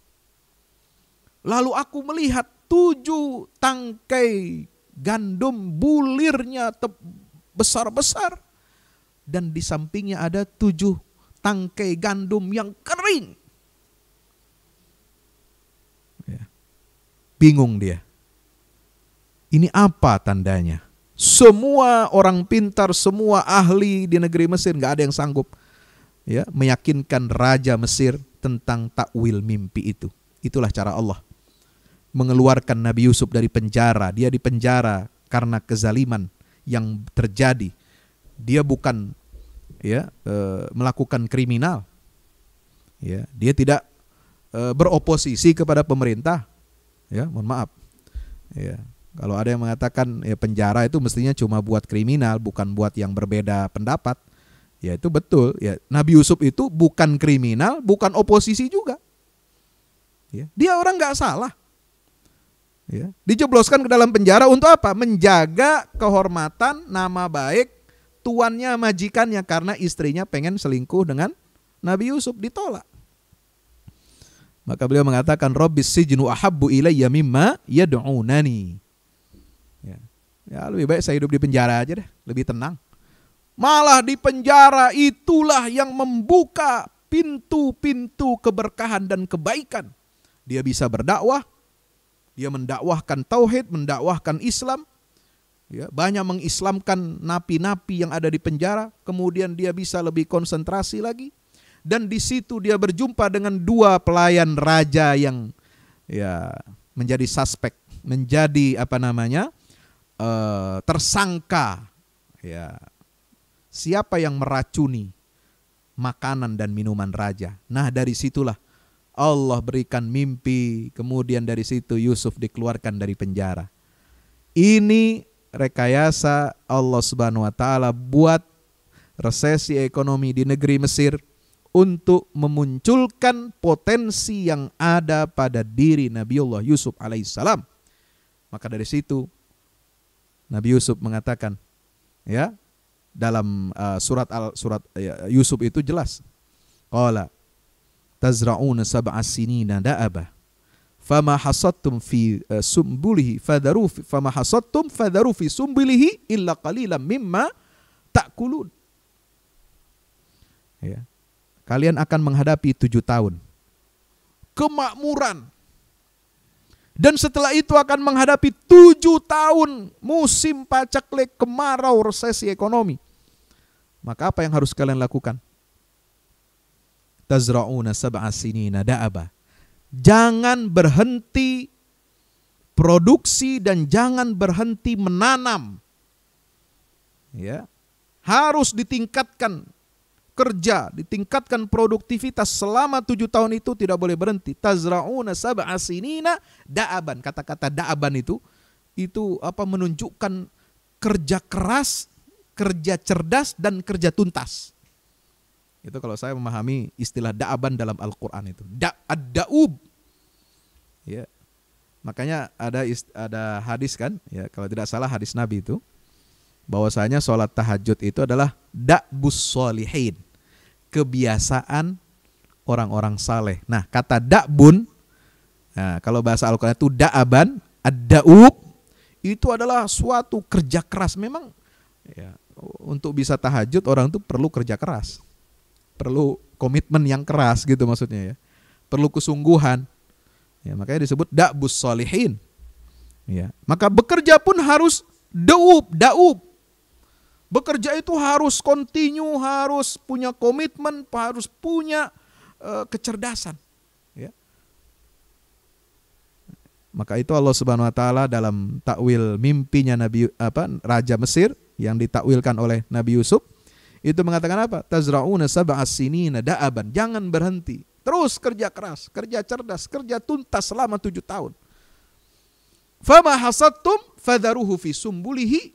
Speaker 1: Lalu aku melihat 7 tangkai gandum bulirnya besar-besar. Dan di sampingnya ada 7 tangkai gandum yang kering. Ya. Bingung dia. Ini apa tandanya? Semua orang pintar, semua ahli di negeri Mesir, gak ada yang sanggup, ya, meyakinkan Raja Mesir tentang takwil mimpi itu. Itulah cara Allah mengeluarkan Nabi Yusuf dari penjara. Dia dipenjara karena kezaliman yang terjadi. Dia bukan, ya, melakukan kriminal. Ya, dia tidak beroposisi kepada pemerintah. Ya, mohon maaf. Ya, kalau ada yang mengatakan ya penjara itu mestinya cuma buat kriminal, bukan buat yang berbeda pendapat. Ya, itu betul. Ya, Nabi Yusuf itu bukan kriminal, bukan oposisi juga. Ya, dia orang nggak salah. Ya, dijebloskan ke dalam penjara untuk apa? Menjaga kehormatan, nama baik tuannya, majikannya, karena istrinya pengen selingkuh dengan Nabi Yusuf, ditolak. Maka beliau mengatakan Rabbis sijnu ahabbu ilayya mimma yad'unani. Ya, lebih baik saya hidup di penjara aja deh, lebih tenang. Malah di penjara itulah yang membuka pintu-pintu keberkahan dan kebaikan. Dia bisa berdakwah, dia mendakwahkan tauhid, mendakwahkan Islam, ya, banyak mengislamkan napi-napi yang ada di penjara. Kemudian dia bisa lebih konsentrasi lagi, dan di situ dia berjumpa dengan 2 pelayan raja yang, ya, menjadi suspek, menjadi apa namanya, tersangka. Ya, siapa yang meracuni makanan dan minuman raja? Nah, dari situlah Allah berikan mimpi, kemudian dari situ Yusuf dikeluarkan dari penjara. Ini rekayasa Allah Subhanahu wa taala buat resesi ekonomi di negeri Mesir untuk memunculkan potensi yang ada pada diri Nabiullah Yusuf alaihissalam. Maka dari situ Nabi Yusuf mengatakan, ya, dalam surat Yusuf itu jelas. Qala tazra'una sab'a sinina da'aba fama hasadtum fi sumbulihi fadaru fi sumbulihi illa qalilan mimma ta'kulun. Ya. Kalian akan menghadapi 7 tahun kemakmuran, dan setelah itu akan menghadapi 7 tahun musim paceklik, kemarau, resesi ekonomi. Maka apa yang harus kalian lakukan? Tazra'una sab'a sinina da'aba. Jangan berhenti produksi dan jangan berhenti menanam. Ya. Harus ditingkatkan kerja, ditingkatkan produktivitas selama 7 tahun itu, tidak boleh berhenti. Tazra'una sab'a sinina da'aban. Kata-kata da'aban itu apa, menunjukkan kerja keras, kerja cerdas, dan kerja tuntas. Itu kalau saya memahami istilah da'aban dalam Al-Quran itu. Ad-da'ub. Ya. Makanya ada hadis kan, ya, kalau tidak salah hadis Nabi itu, bahwasanya sholat tahajud itu adalah da'bus sholihin, kebiasaan orang-orang saleh. Nah, kata da'bun, nah, kalau bahasa Al-Quran itu da'aban, ad-da'ub, itu adalah suatu kerja keras. Memang, ya, untuk bisa tahajud orang itu perlu kerja keras, perlu komitmen yang keras gitu maksudnya, ya, perlu kesungguhan. Ya, makanya disebut da'bus sholihin. Ya, maka bekerja pun harus daub. Bekerja itu harus continue, harus punya komitmen, harus punya kecerdasan. Ya. Maka itu Allah Subhanahu wa taala dalam takwil mimpinya Raja Mesir yang ditakwilkan oleh Nabi Yusuf itu mengatakan apa? Tazra'una sab'as sinina da'aban. Jangan berhenti. Terus kerja keras, kerja cerdas, kerja tuntas selama 7 tahun. Fama hasadtum fadharuhu fi sumbulihi.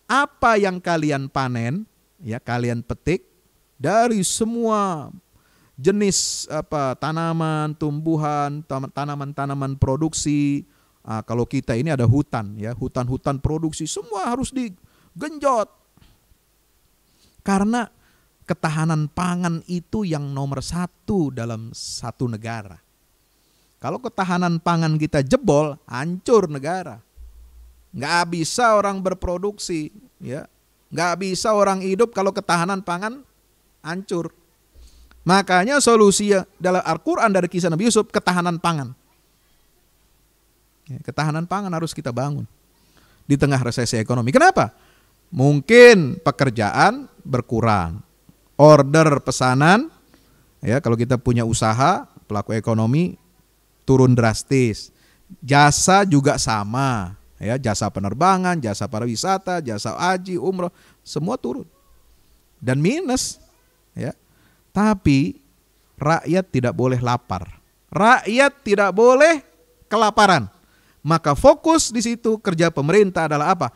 Speaker 1: Apa yang kalian panen, ya kalian petik dari semua jenis tanaman, tumbuhan, tanaman-tanaman produksi. Kalau kita ini ada hutan, ya hutan-hutan produksi semua harus digenjot. Karena ketahanan pangan itu yang nomor 1 dalam satu negara. Kalau ketahanan pangan kita jebol, hancur negara. Nggak bisa orang berproduksi, ya. Nggak bisa orang hidup kalau ketahanan pangan hancur. Makanya solusi dalam Al-Quran dari kisah Nabi Yusuf, ketahanan pangan. Ya, ketahanan pangan harus kita bangun di tengah resesi ekonomi. Kenapa? Mungkin pekerjaan berkurang, order pesanan, ya kalau kita punya usaha, pelaku ekonomi turun drastis. Jasa juga sama, ya jasa penerbangan, jasa pariwisata, jasa haji, umroh, semua turun dan minus, ya. Tapi rakyat tidak boleh lapar, rakyat tidak boleh kelaparan. Maka fokus di situ kerja pemerintah adalah apa?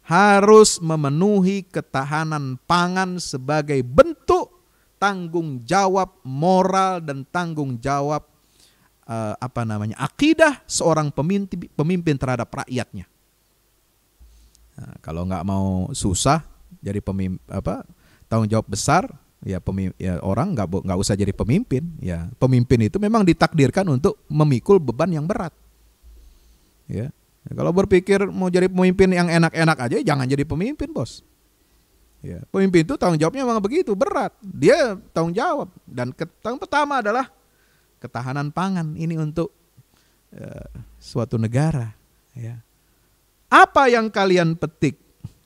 Speaker 1: Harus memenuhi ketahanan pangan sebagai bentuk tanggung jawab moral dan tanggung jawab akidah seorang pemimpin terhadap rakyatnya. Nah, kalau nggak mau susah jadi tanggung jawab besar, ya orang nggak usah jadi pemimpin. Ya pemimpin itu memang ditakdirkan untuk memikul beban yang berat. Ya. Kalau berpikir mau jadi pemimpin yang enak-enak aja, jangan jadi pemimpin, bos. Ya, pemimpin itu tanggung jawabnya memang begitu, berat. Dia tanggung jawab. Dan tanggung pertama adalah ketahanan pangan. Ini untuk suatu negara. Ya. Apa yang kalian petik,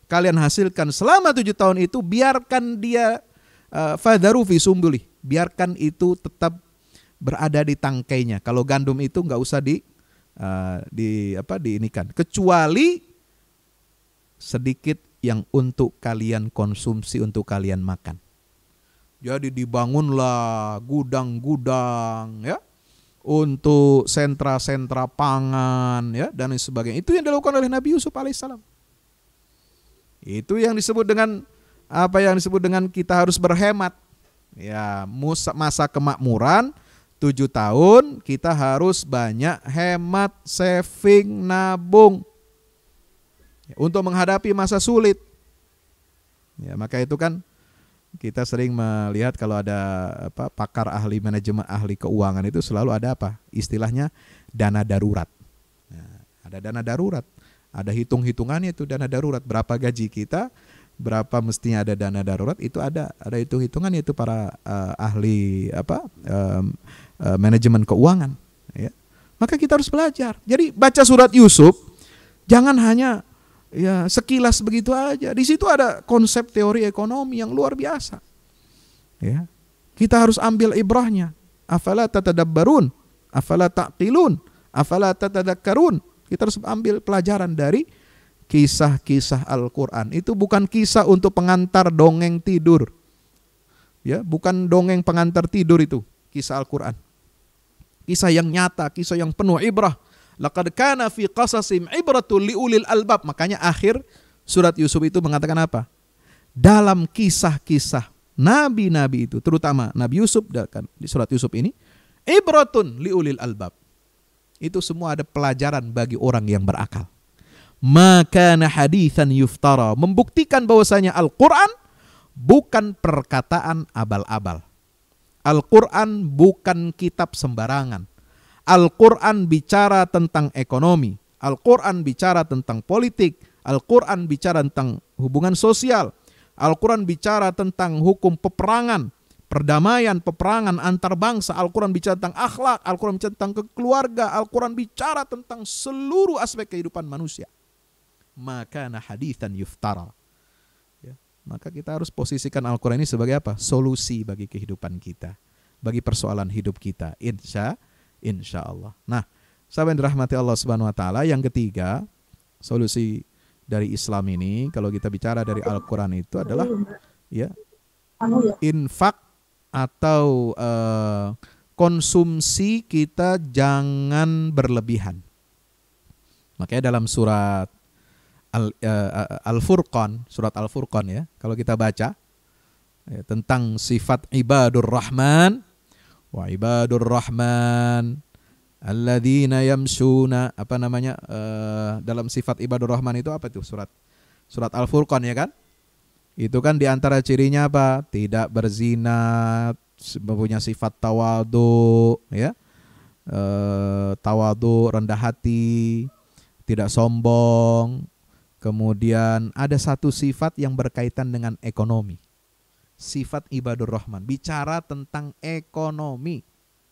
Speaker 1: kalian hasilkan selama 7 tahun itu, biarkan dia fadharu fi sumbuli. Biarkan itu tetap berada di tangkainya. Kalau gandum itu nggak usah diinikan, kecuali sedikit yang untuk kalian konsumsi, untuk kalian makan. Jadi dibangunlah gudang-gudang, ya, untuk sentra-sentra pangan, ya, dan sebagainya. Itu yang dilakukan oleh Nabi Yusuf alaihissalam. Itu yang disebut dengan kita harus berhemat. Ya, masa kemakmuran 7 tahun kita harus banyak hemat, saving, nabung untuk menghadapi masa sulit. Ya, maka itu kan kita sering melihat kalau ada pakar ahli manajemen, ahli keuangan itu selalu ada istilahnya dana darurat. Nah, ada dana darurat, ada hitung-hitungannya itu dana darurat, berapa gaji kita, berapa mestinya ada dana darurat, itu ada hitung-hitungannya itu para ahli manajemen keuangan, ya. Maka kita harus belajar. Jadi baca surat Yusuf jangan hanya ya sekilas begitu aja. Di situ ada konsep teori ekonomi yang luar biasa. Ya. Kita harus ambil ibrahnya. Afala tatadabbarun, afala taqilun, afala tatadakkarun. Kita harus ambil pelajaran dari kisah-kisah Al-Qur'an. Itu bukan kisah untuk pengantar dongeng tidur. Ya, bukan dongeng pengantar tidur itu, kisah Al-Qur'an. Kisah yang nyata, kisah yang penuh ibrah. Laqad kana fi qasasim ibratul liulil albab. Makanya akhir surat Yusuf itu mengatakan apa? Dalam kisah-kisah nabi-nabi itu, terutama Nabi Yusuf di surat Yusuf ini, ibratun liulil albab. Itu semua ada pelajaran bagi orang yang berakal. Maka haditsan yuftara, membuktikan bahwasanya Al-Qur'an bukan perkataan abal-abal. Al-Quran bukan kitab sembarangan. Al-Quran bicara tentang ekonomi. Al-Quran bicara tentang politik. Al-Quran bicara tentang hubungan sosial. Al-Quran bicara tentang hukum peperangan, perdamaian, peperangan antar bangsa. Al-Quran bicara tentang akhlak, Al-Quran bicara tentang keluarga, Al-Quran bicara tentang seluruh aspek kehidupan manusia. Maka haditsan yuftara. Ya, maka kita harus posisikan Al-Quran ini sebagai apa? Solusi bagi kehidupan kita, bagi persoalan hidup kita. Insya Allah. Nah, sahabat yang dirahmati Allah Subhanahu Wa Taala, yang ketiga solusi dari Islam ini, kalau kita bicara dari Al-Quran itu adalah ya infak atau konsumsi kita jangan berlebihan. Makanya dalam surat Al-Furqan, surat Al-Furqan ya, kalau kita baca ya, tentang sifat ibadur rahman, wa ibadur rahman alladzina yamshuna, dalam sifat ibadur rahman itu apa itu? Surat Al-Furqan ya kan? Itu kan diantara cirinya apa? Tidak berzina, mempunyai sifat tawadu, ya, tawadu, rendah hati, tidak sombong. Kemudian ada satu sifat yang berkaitan dengan ekonomi. Sifat ibadur rahman bicara tentang ekonomi.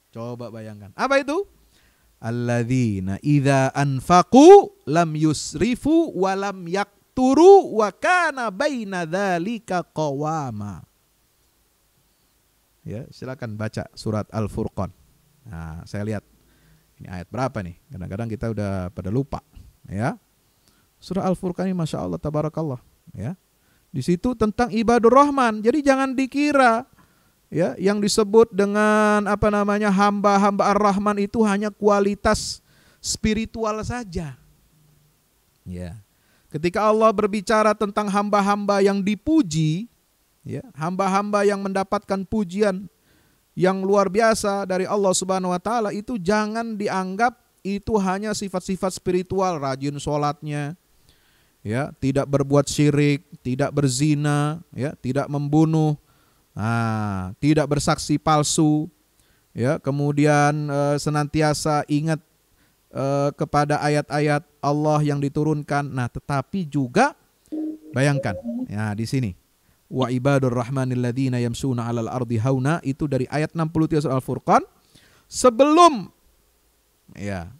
Speaker 1: Coba bayangkan. Apa itu? Alladzina idza anfaqu lam yusrifu wa lam yaqturu wa kana baina dzalika qawama. Ya, silakan baca surat Al-Furqan. Nah, saya lihat ini ayat berapa nih? Kadang-kadang kita udah pada lupa, ya. Surah Al-Furqan ini Masya Allah, tabarakallah, ya. Di situ tentang ibadur rahman. Jadi jangan dikira ya yang disebut dengan hamba-hamba ar-Rahman itu hanya kualitas spiritual saja. Ya. Ketika Allah berbicara tentang hamba-hamba yang dipuji, ya, hamba-hamba yang mendapatkan pujian yang luar biasa dari Allah Subhanahu wa taala, itu jangan dianggap itu hanya sifat-sifat spiritual, rajin sholatnya, ya, tidak berbuat syirik, tidak berzina, ya, tidak membunuh, tidak bersaksi palsu, ya, kemudian senantiasa ingat kepada ayat-ayat Allah yang diturunkan. Nah, tetapi juga bayangkan, ya, di sini wa ibadur rahmanil ladzina yamshuna 'alal ardi hauna, itu dari ayat 63 surah Al-Furqan. Sebelum ya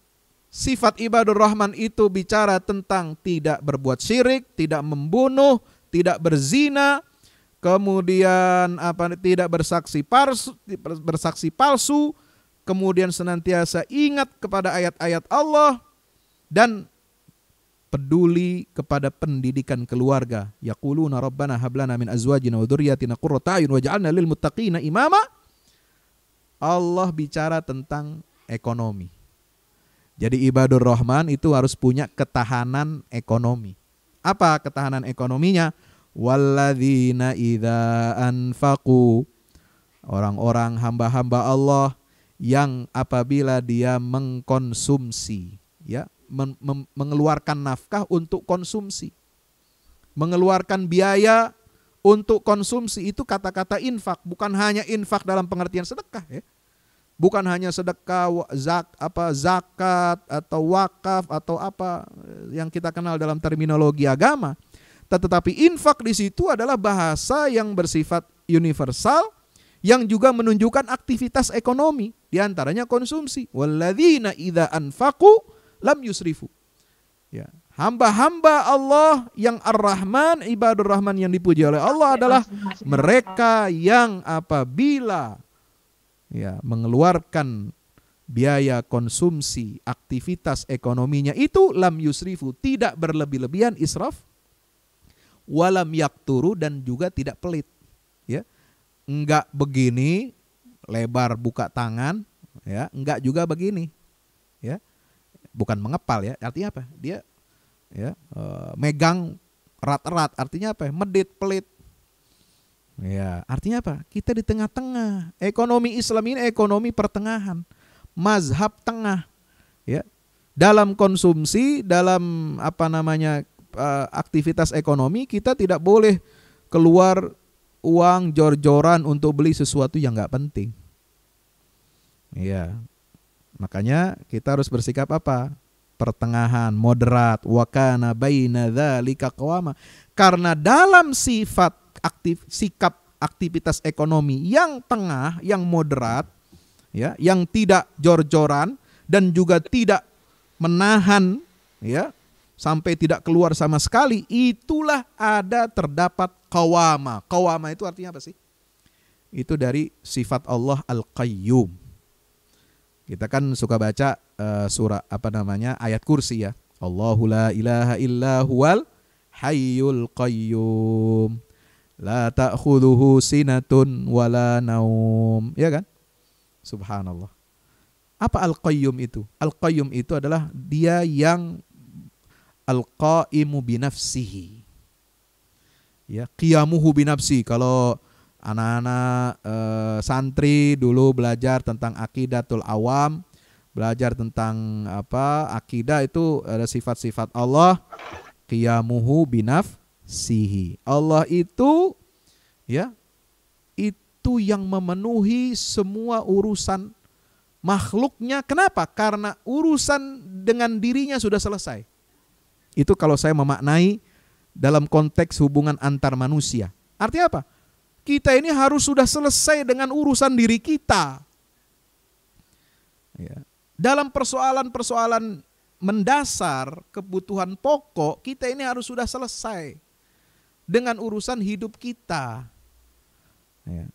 Speaker 1: sifat ibadur rahman itu bicara tentang tidak berbuat syirik, tidak membunuh, tidak berzina, kemudian tidak bersaksi palsu, kemudian senantiasa ingat kepada ayat-ayat Allah dan peduli kepada pendidikan keluarga. Yaquluna rabbana hab lana min azwajina wa dzurriyyatina qurrata a'yun waj'alna lil muttaqina imama. Allah bicara tentang ekonomi. Jadi ibadur rahman itu harus punya ketahanan ekonomi. Apa ketahanan ekonominya? Walladzina idza anfaqu, orang-orang hamba-hamba Allah yang apabila dia mengkonsumsi, ya, mengeluarkan nafkah untuk konsumsi, mengeluarkan biaya untuk konsumsi, itu kata-kata infak, bukan hanya infak dalam pengertian sedekah, ya. Bukan hanya sedekah, zakat atau wakaf atau apa yang kita kenal dalam terminologi agama. Tetapi infak di situ adalah bahasa yang bersifat universal yang juga menunjukkan aktivitas ekonomi, di antaranya konsumsi. Walladzina idza anfaqu lam yusrifu. Ya, hamba-hamba Allah yang Ar-Rahman, ibadur Rahman yang dipuji oleh Allah adalah mereka yang apabila ya mengeluarkan biaya konsumsi, aktivitas ekonominya itu lam yusrifu, tidak berlebih-lebihan israf, walam yakturu, dan juga tidak pelit, ya. Enggak begini lebar buka tangan, ya, enggak juga begini, ya. Bukan mengepal, ya. Artinya apa? Dia ya megang erat-erat, artinya apa? Medit, pelit. Ya, artinya apa? Kita di tengah-tengah. Ekonomi Islam ini ekonomi pertengahan, mazhab tengah, ya. Dalam konsumsi, dalam aktivitas ekonomi, kita tidak boleh keluar uang jor-joran untuk beli sesuatu yang nggak penting. Ya, makanya kita harus bersikap apa? Pertengahan, moderat. Wa kana baina dzalika qawama. Karena dalam sikap aktivitas ekonomi yang tengah, yang moderat, ya, yang tidak jor-joran dan juga tidak menahan, ya, sampai tidak keluar sama sekali, itulah terdapat qawama. Qawama itu artinya apa sih? Itu dari sifat Allah Al-Qayyum. Kita kan suka baca surah ayat kursi ya. Allahu la ilaha illa huwal hayyul qayyum. La ta'khudhuhu sinatun wala naum. Ya kan? Subhanallah. Apa Al-Qayyum itu? Al-Qayyum itu adalah dia yang al-qa'imu binafsihi. Ya, qiyamuhu binafsi. Kalau anak-anak santri dulu belajar tentang aqidatul awam, belajar tentang akidah, itu ada sifat-sifat Allah, qiyamuhu binafsihi. Allah itu, ya, itu yang memenuhi semua urusan makhluknya. Kenapa? Karena urusan dengan dirinya sudah selesai. Itu kalau saya memaknai dalam konteks hubungan antar manusia. Artinya apa? Kita ini harus sudah selesai dengan urusan diri kita. Ya. Dalam persoalan-persoalan mendasar, kebutuhan pokok, kita ini harus sudah selesai dengan urusan hidup kita. Ya.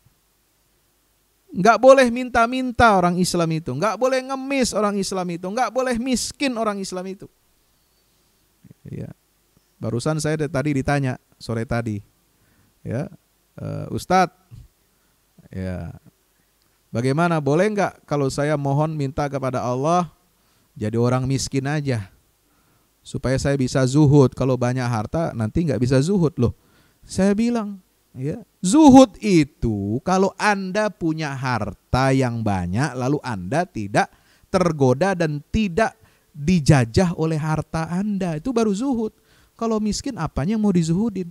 Speaker 1: Nggak boleh minta-minta orang Islam itu, nggak boleh ngemis orang Islam itu, nggak boleh miskin orang Islam itu. Ya. Barusan saya tadi ditanya sore tadi, ya, Ustadz, ya, bagaimana, boleh nggak kalau saya mohon minta kepada Allah jadi orang miskin aja supaya saya bisa zuhud? Kalau banyak harta nanti nggak bisa zuhud loh. Saya bilang, ya, zuhud itu kalau Anda punya harta yang banyak lalu Anda tidak tergoda dan tidak dijajah oleh harta Anda, itu baru zuhud. Kalau miskin apanya yang mau dizuhudin?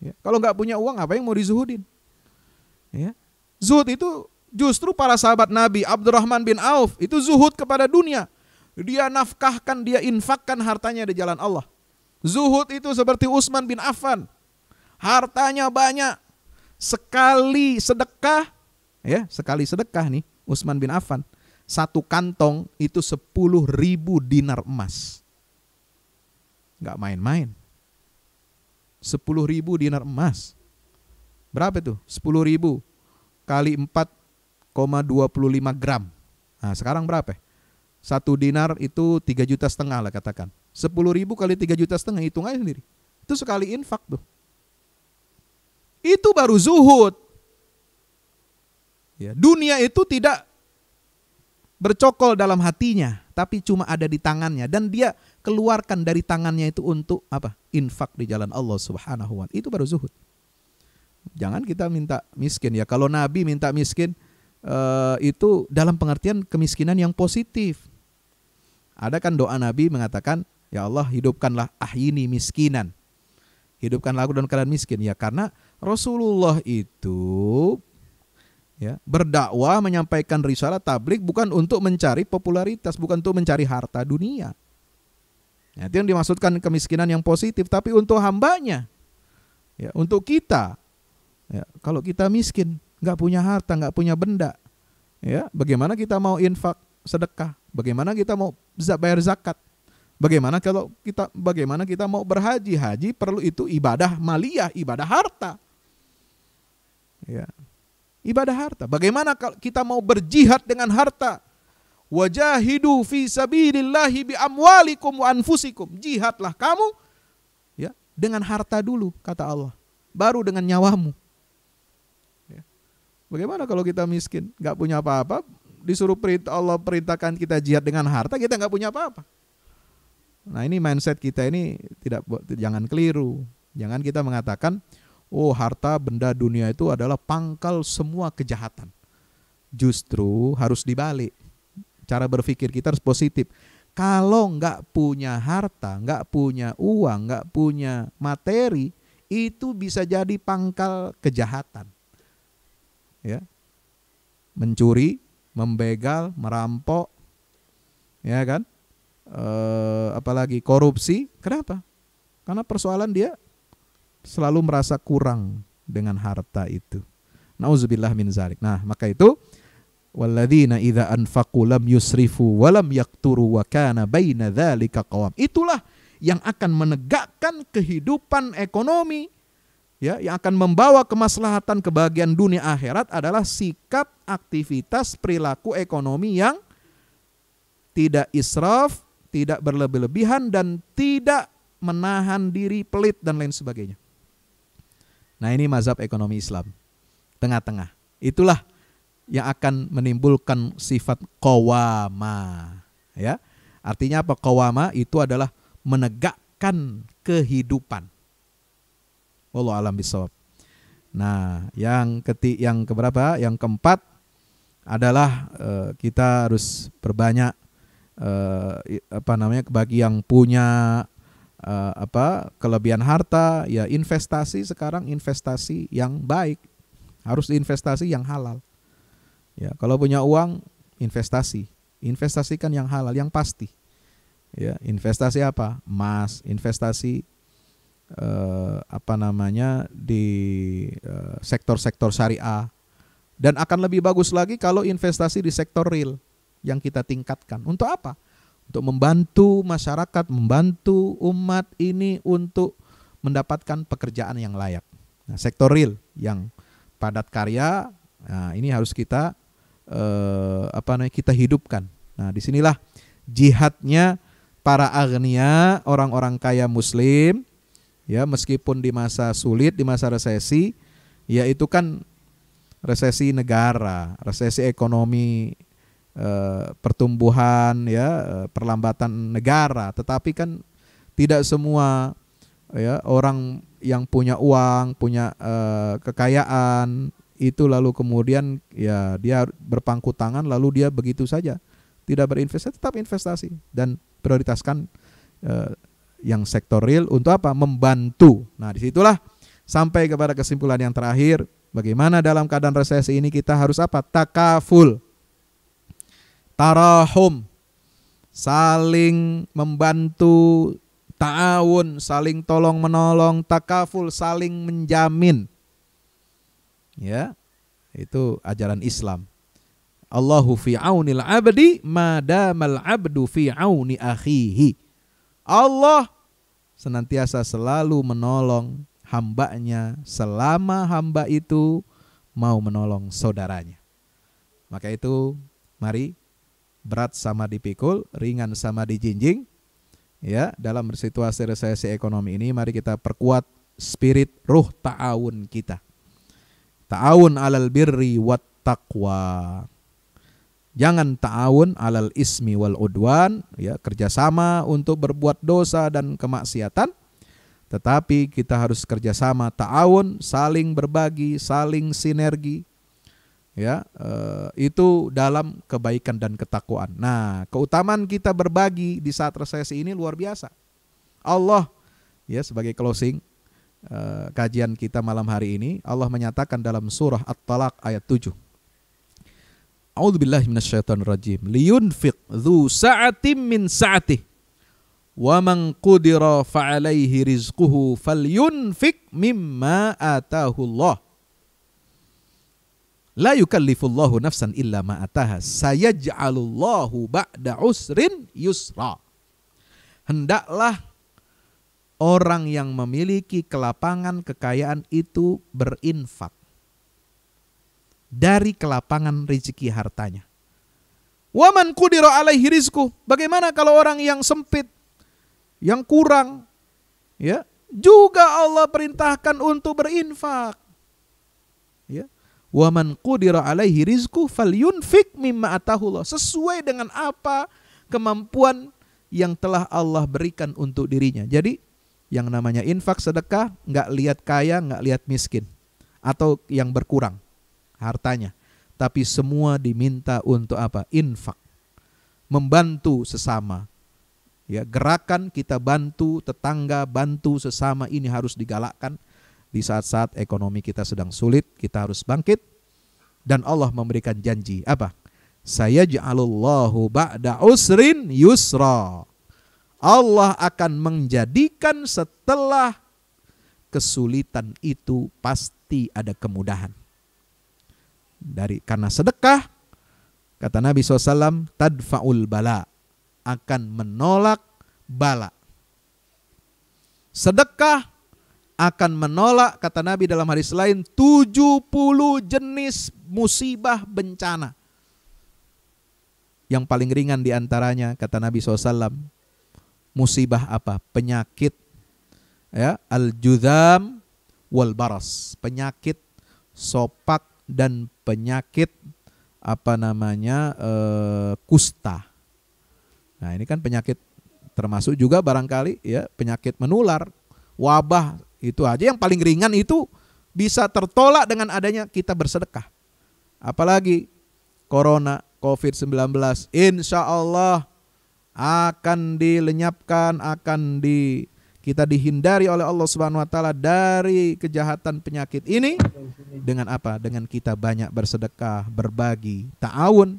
Speaker 1: Ya, kalau nggak punya uang apa yang mau dizuhudin? Ya. Zuhud itu justru para sahabat Nabi, Abdurrahman bin Auf itu zuhud kepada dunia. Dia nafkahkan, dia infakkan hartanya di jalan Allah. Zuhud itu seperti Utsman bin Affan. Hartanya banyak. Sekali sedekah, ya, sekali sedekah nih Utsman bin Affan, satu kantong itu 10.000 dinar emas. Nggak main-main. 10.000 dinar emas. Berapa itu? 10.000 kali 4,25 gram. Nah, sekarang berapa? 1 dinar itu 3,5 juta lah katakan. 10.000 kali 3,5 juta, hitung aja sendiri. Itu sekali infak tuh. Itu baru zuhud. Ya, dunia itu tidak bercokol dalam hatinya, tapi cuma ada di tangannya, dan dia keluarkan dari tangannya itu untuk apa? Infak di jalan Allah Subhanahu wa ta'ala. Itu baru zuhud. Jangan kita minta miskin ya. Kalau Nabi minta miskin itu dalam pengertian kemiskinan yang positif. Ada kan doa Nabi mengatakan, ya Allah hidupkanlah ahyini miskinan. Hidupkanlah aku dalam keadaan miskin. Ya karena Rasulullah itu, ya, berdakwah, menyampaikan risalah tabligh bukan untuk mencari popularitas, bukan untuk mencari harta dunia. Nah, itu yang dimaksudkan kemiskinan yang positif, tapi untuk hambanya, ya, untuk kita. Ya, kalau kita miskin, nggak punya harta, nggak punya benda, ya, bagaimana kita mau infak, sedekah? Bagaimana kita mau bayar zakat? Bagaimana kita mau berhaji? Haji perlu itu ibadah maliyah, ibadah harta. Ya. Ibadah harta. Bagaimana kalau kita mau berjihad dengan harta? Wajahidu fi sabilillahi bi amwalikum wa anfusikum. Jihadlah kamu, ya, dengan harta dulu kata Allah, baru dengan nyawamu. Ya. Bagaimana kalau kita miskin, nggak punya apa-apa, disuruh Allah perintahkan kita jihad dengan harta, kita nggak punya apa-apa. Nah, ini mindset kita ini jangan keliru. Jangan kita mengatakan, oh, harta benda dunia itu adalah pangkal semua kejahatan. Justru harus dibalik. Cara berpikir kita harus positif. Kalau nggak punya harta, nggak punya uang, nggak punya materi, itu bisa jadi pangkal kejahatan. Ya, mencuri, membegal, merampok, ya kan? Apalagi korupsi. Kenapa? Karena persoalan dia selalu merasa kurang, dengan harta itu. Nauzubillah min zalik. Nah, maka itu walladzina idza anfaqu lam yusrifu wa lam yaqturu wa kana baina dzalika qawam. Itulah yang akan menegakkan kehidupan ekonomi, ya, yang akan membawa kemaslahatan kebahagiaan dunia akhirat adalah sikap, aktivitas, perilaku ekonomi yang tidak israf, tidak berlebih-lebihan, dan tidak menahan diri, pelit, dan lain sebagainya. Nah, ini mazhab ekonomi Islam, tengah-tengah. Itulah yang akan menimbulkan sifat qawama, ya. Artinya apa? Qawama itu adalah menegakkan kehidupan. Wallahu a'lam bishawab. Nah, yang keberapa? Yang keempat adalah kita harus perbanyak bagi yang punya kelebihan harta, ya investasi sekarang, investasi yang baik, harus investasi yang halal. Ya, kalau punya uang investasikan yang halal, yang pasti. Ya, investasi apa? Emas, investasi di sektor-sektor syariah, dan akan lebih bagus lagi kalau investasi di sektor real yang kita tingkatkan. Untuk apa? Untuk membantu masyarakat, membantu umat ini untuk mendapatkan pekerjaan yang layak. Nah, sektor real yang padat karya, nah ini harus kita kita hidupkan. Nah, disinilah jihadnya para agniya, orang-orang kaya muslim, ya, meskipun di masa sulit, di masa resesi, ya itu kan resesi negara, resesi ekonomi, pertumbuhan, ya, perlambatan negara. Tetapi kan tidak semua, ya, orang yang punya uang, punya kekayaan itu lalu kemudian ya dia berpangku tangan lalu dia begitu saja tidak berinvestasi. Tetap investasi dan prioritaskan yang sektor real. Untuk apa? Membantu. Nah, disitulah sampai kepada kesimpulan yang terakhir, bagaimana dalam keadaan resesi ini kita harus apa? Takaful, tarahum, saling membantu, ta'awun, saling tolong menolong, takaful, saling menjamin. Ya, itu ajaran Islam. Allahu fi aunil abdi madamal abdu fi auni akhihi. Allah senantiasa selalu menolong hambanya selama hamba itu mau menolong saudaranya. Maka itu mari, berat sama dipikul, ringan sama dijinjing. Ya, dalam situasi resesi ekonomi ini mari kita perkuat spirit ruh ta'awun kita. Ta'awun alal birri wat taqwa. Jangan ta'awun alal ismi wal udwan, ya, kerjasama untuk berbuat dosa dan kemaksiatan. Tetapi kita harus kerjasama, ta'awun, saling berbagi, saling sinergi, ya, itu dalam kebaikan dan ketakwaan. Nah, keutamaan kita berbagi di saat resesi ini luar biasa. Allah, ya, sebagai closing kajian kita malam hari ini, Allah menyatakan dalam surah At-Talaq ayat 7. A'udzubillahi minasyaitonirrajim. Liyunfiq dzu sa'atin min sa'atihi wa man qudira fa'alaihi rizquhu falyunfiq mimma atahu Allah. La yukallifullahu nafsan illa ma ataha. Sayaj'alullahu ba'da usrin yusra. Hendaklah orang yang memiliki kelapangan kekayaan itu berinfak dari kelapangan rezeki hartanya. Wa man qudira alaihi rizquh. Bagaimana kalau orang yang sempit, yang kurang, ya, juga Allah perintahkan untuk berinfak. Ya. Wa man qudira alaihi rizquh falyunfiq mimma atahullah. Sesuai dengan apa kemampuan yang telah Allah berikan untuk dirinya. Jadi yang namanya infak, sedekah, nggak lihat kaya, nggak lihat miskin, atau yang berkurang hartanya, tapi semua diminta untuk apa? Infak, membantu sesama. Ya, gerakan kita bantu tetangga, bantu sesama ini harus digalakkan di saat-saat ekonomi kita sedang sulit. Kita harus bangkit, dan Allah memberikan janji apa? Sayaj'alullahu ba'da usrin yusra. Allah akan menjadikan setelah kesulitan itu pasti pasti ada kemudahan. Karena sedekah, kata Nabi SAW, tadfa'ul bala, akan menolak bala. Sedekah akan menolak, kata Nabi dalam hadis lain, 70 jenis musibah bencana. Yang paling ringan diantaranya, kata Nabi SAW, musibah apa? Penyakit, ya, al-judham wal baras, penyakit sopak dan penyakit kusta. Nah, ini kan penyakit, termasuk juga barangkali ya penyakit menular, wabah, itu aja yang paling ringan itu bisa tertolak dengan adanya kita bersedekah. Apalagi corona, COVID-19, insya Allah akan dilenyapkan, kita dihindari oleh Allah Subhanahu wa taala dari kejahatan penyakit ini dengan apa? Dengan kita banyak bersedekah, berbagi, ta'awun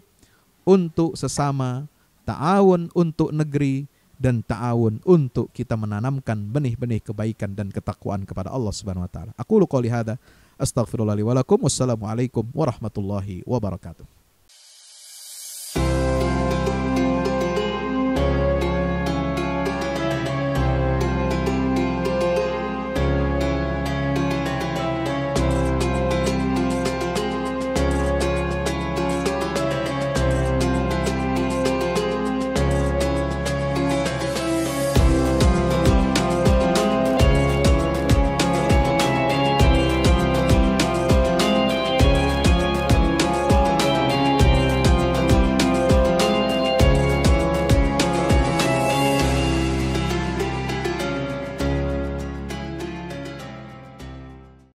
Speaker 1: untuk sesama, ta'awun untuk negeri, dan ta'awun untuk kita menanamkan benih-benih kebaikan dan ketakwaan kepada Allah Subhanahu wa taala. Aqulu qouli hadza, astaghfirullah li wa lakum. Wassalamualaikum warahmatullahi wabarakatuh.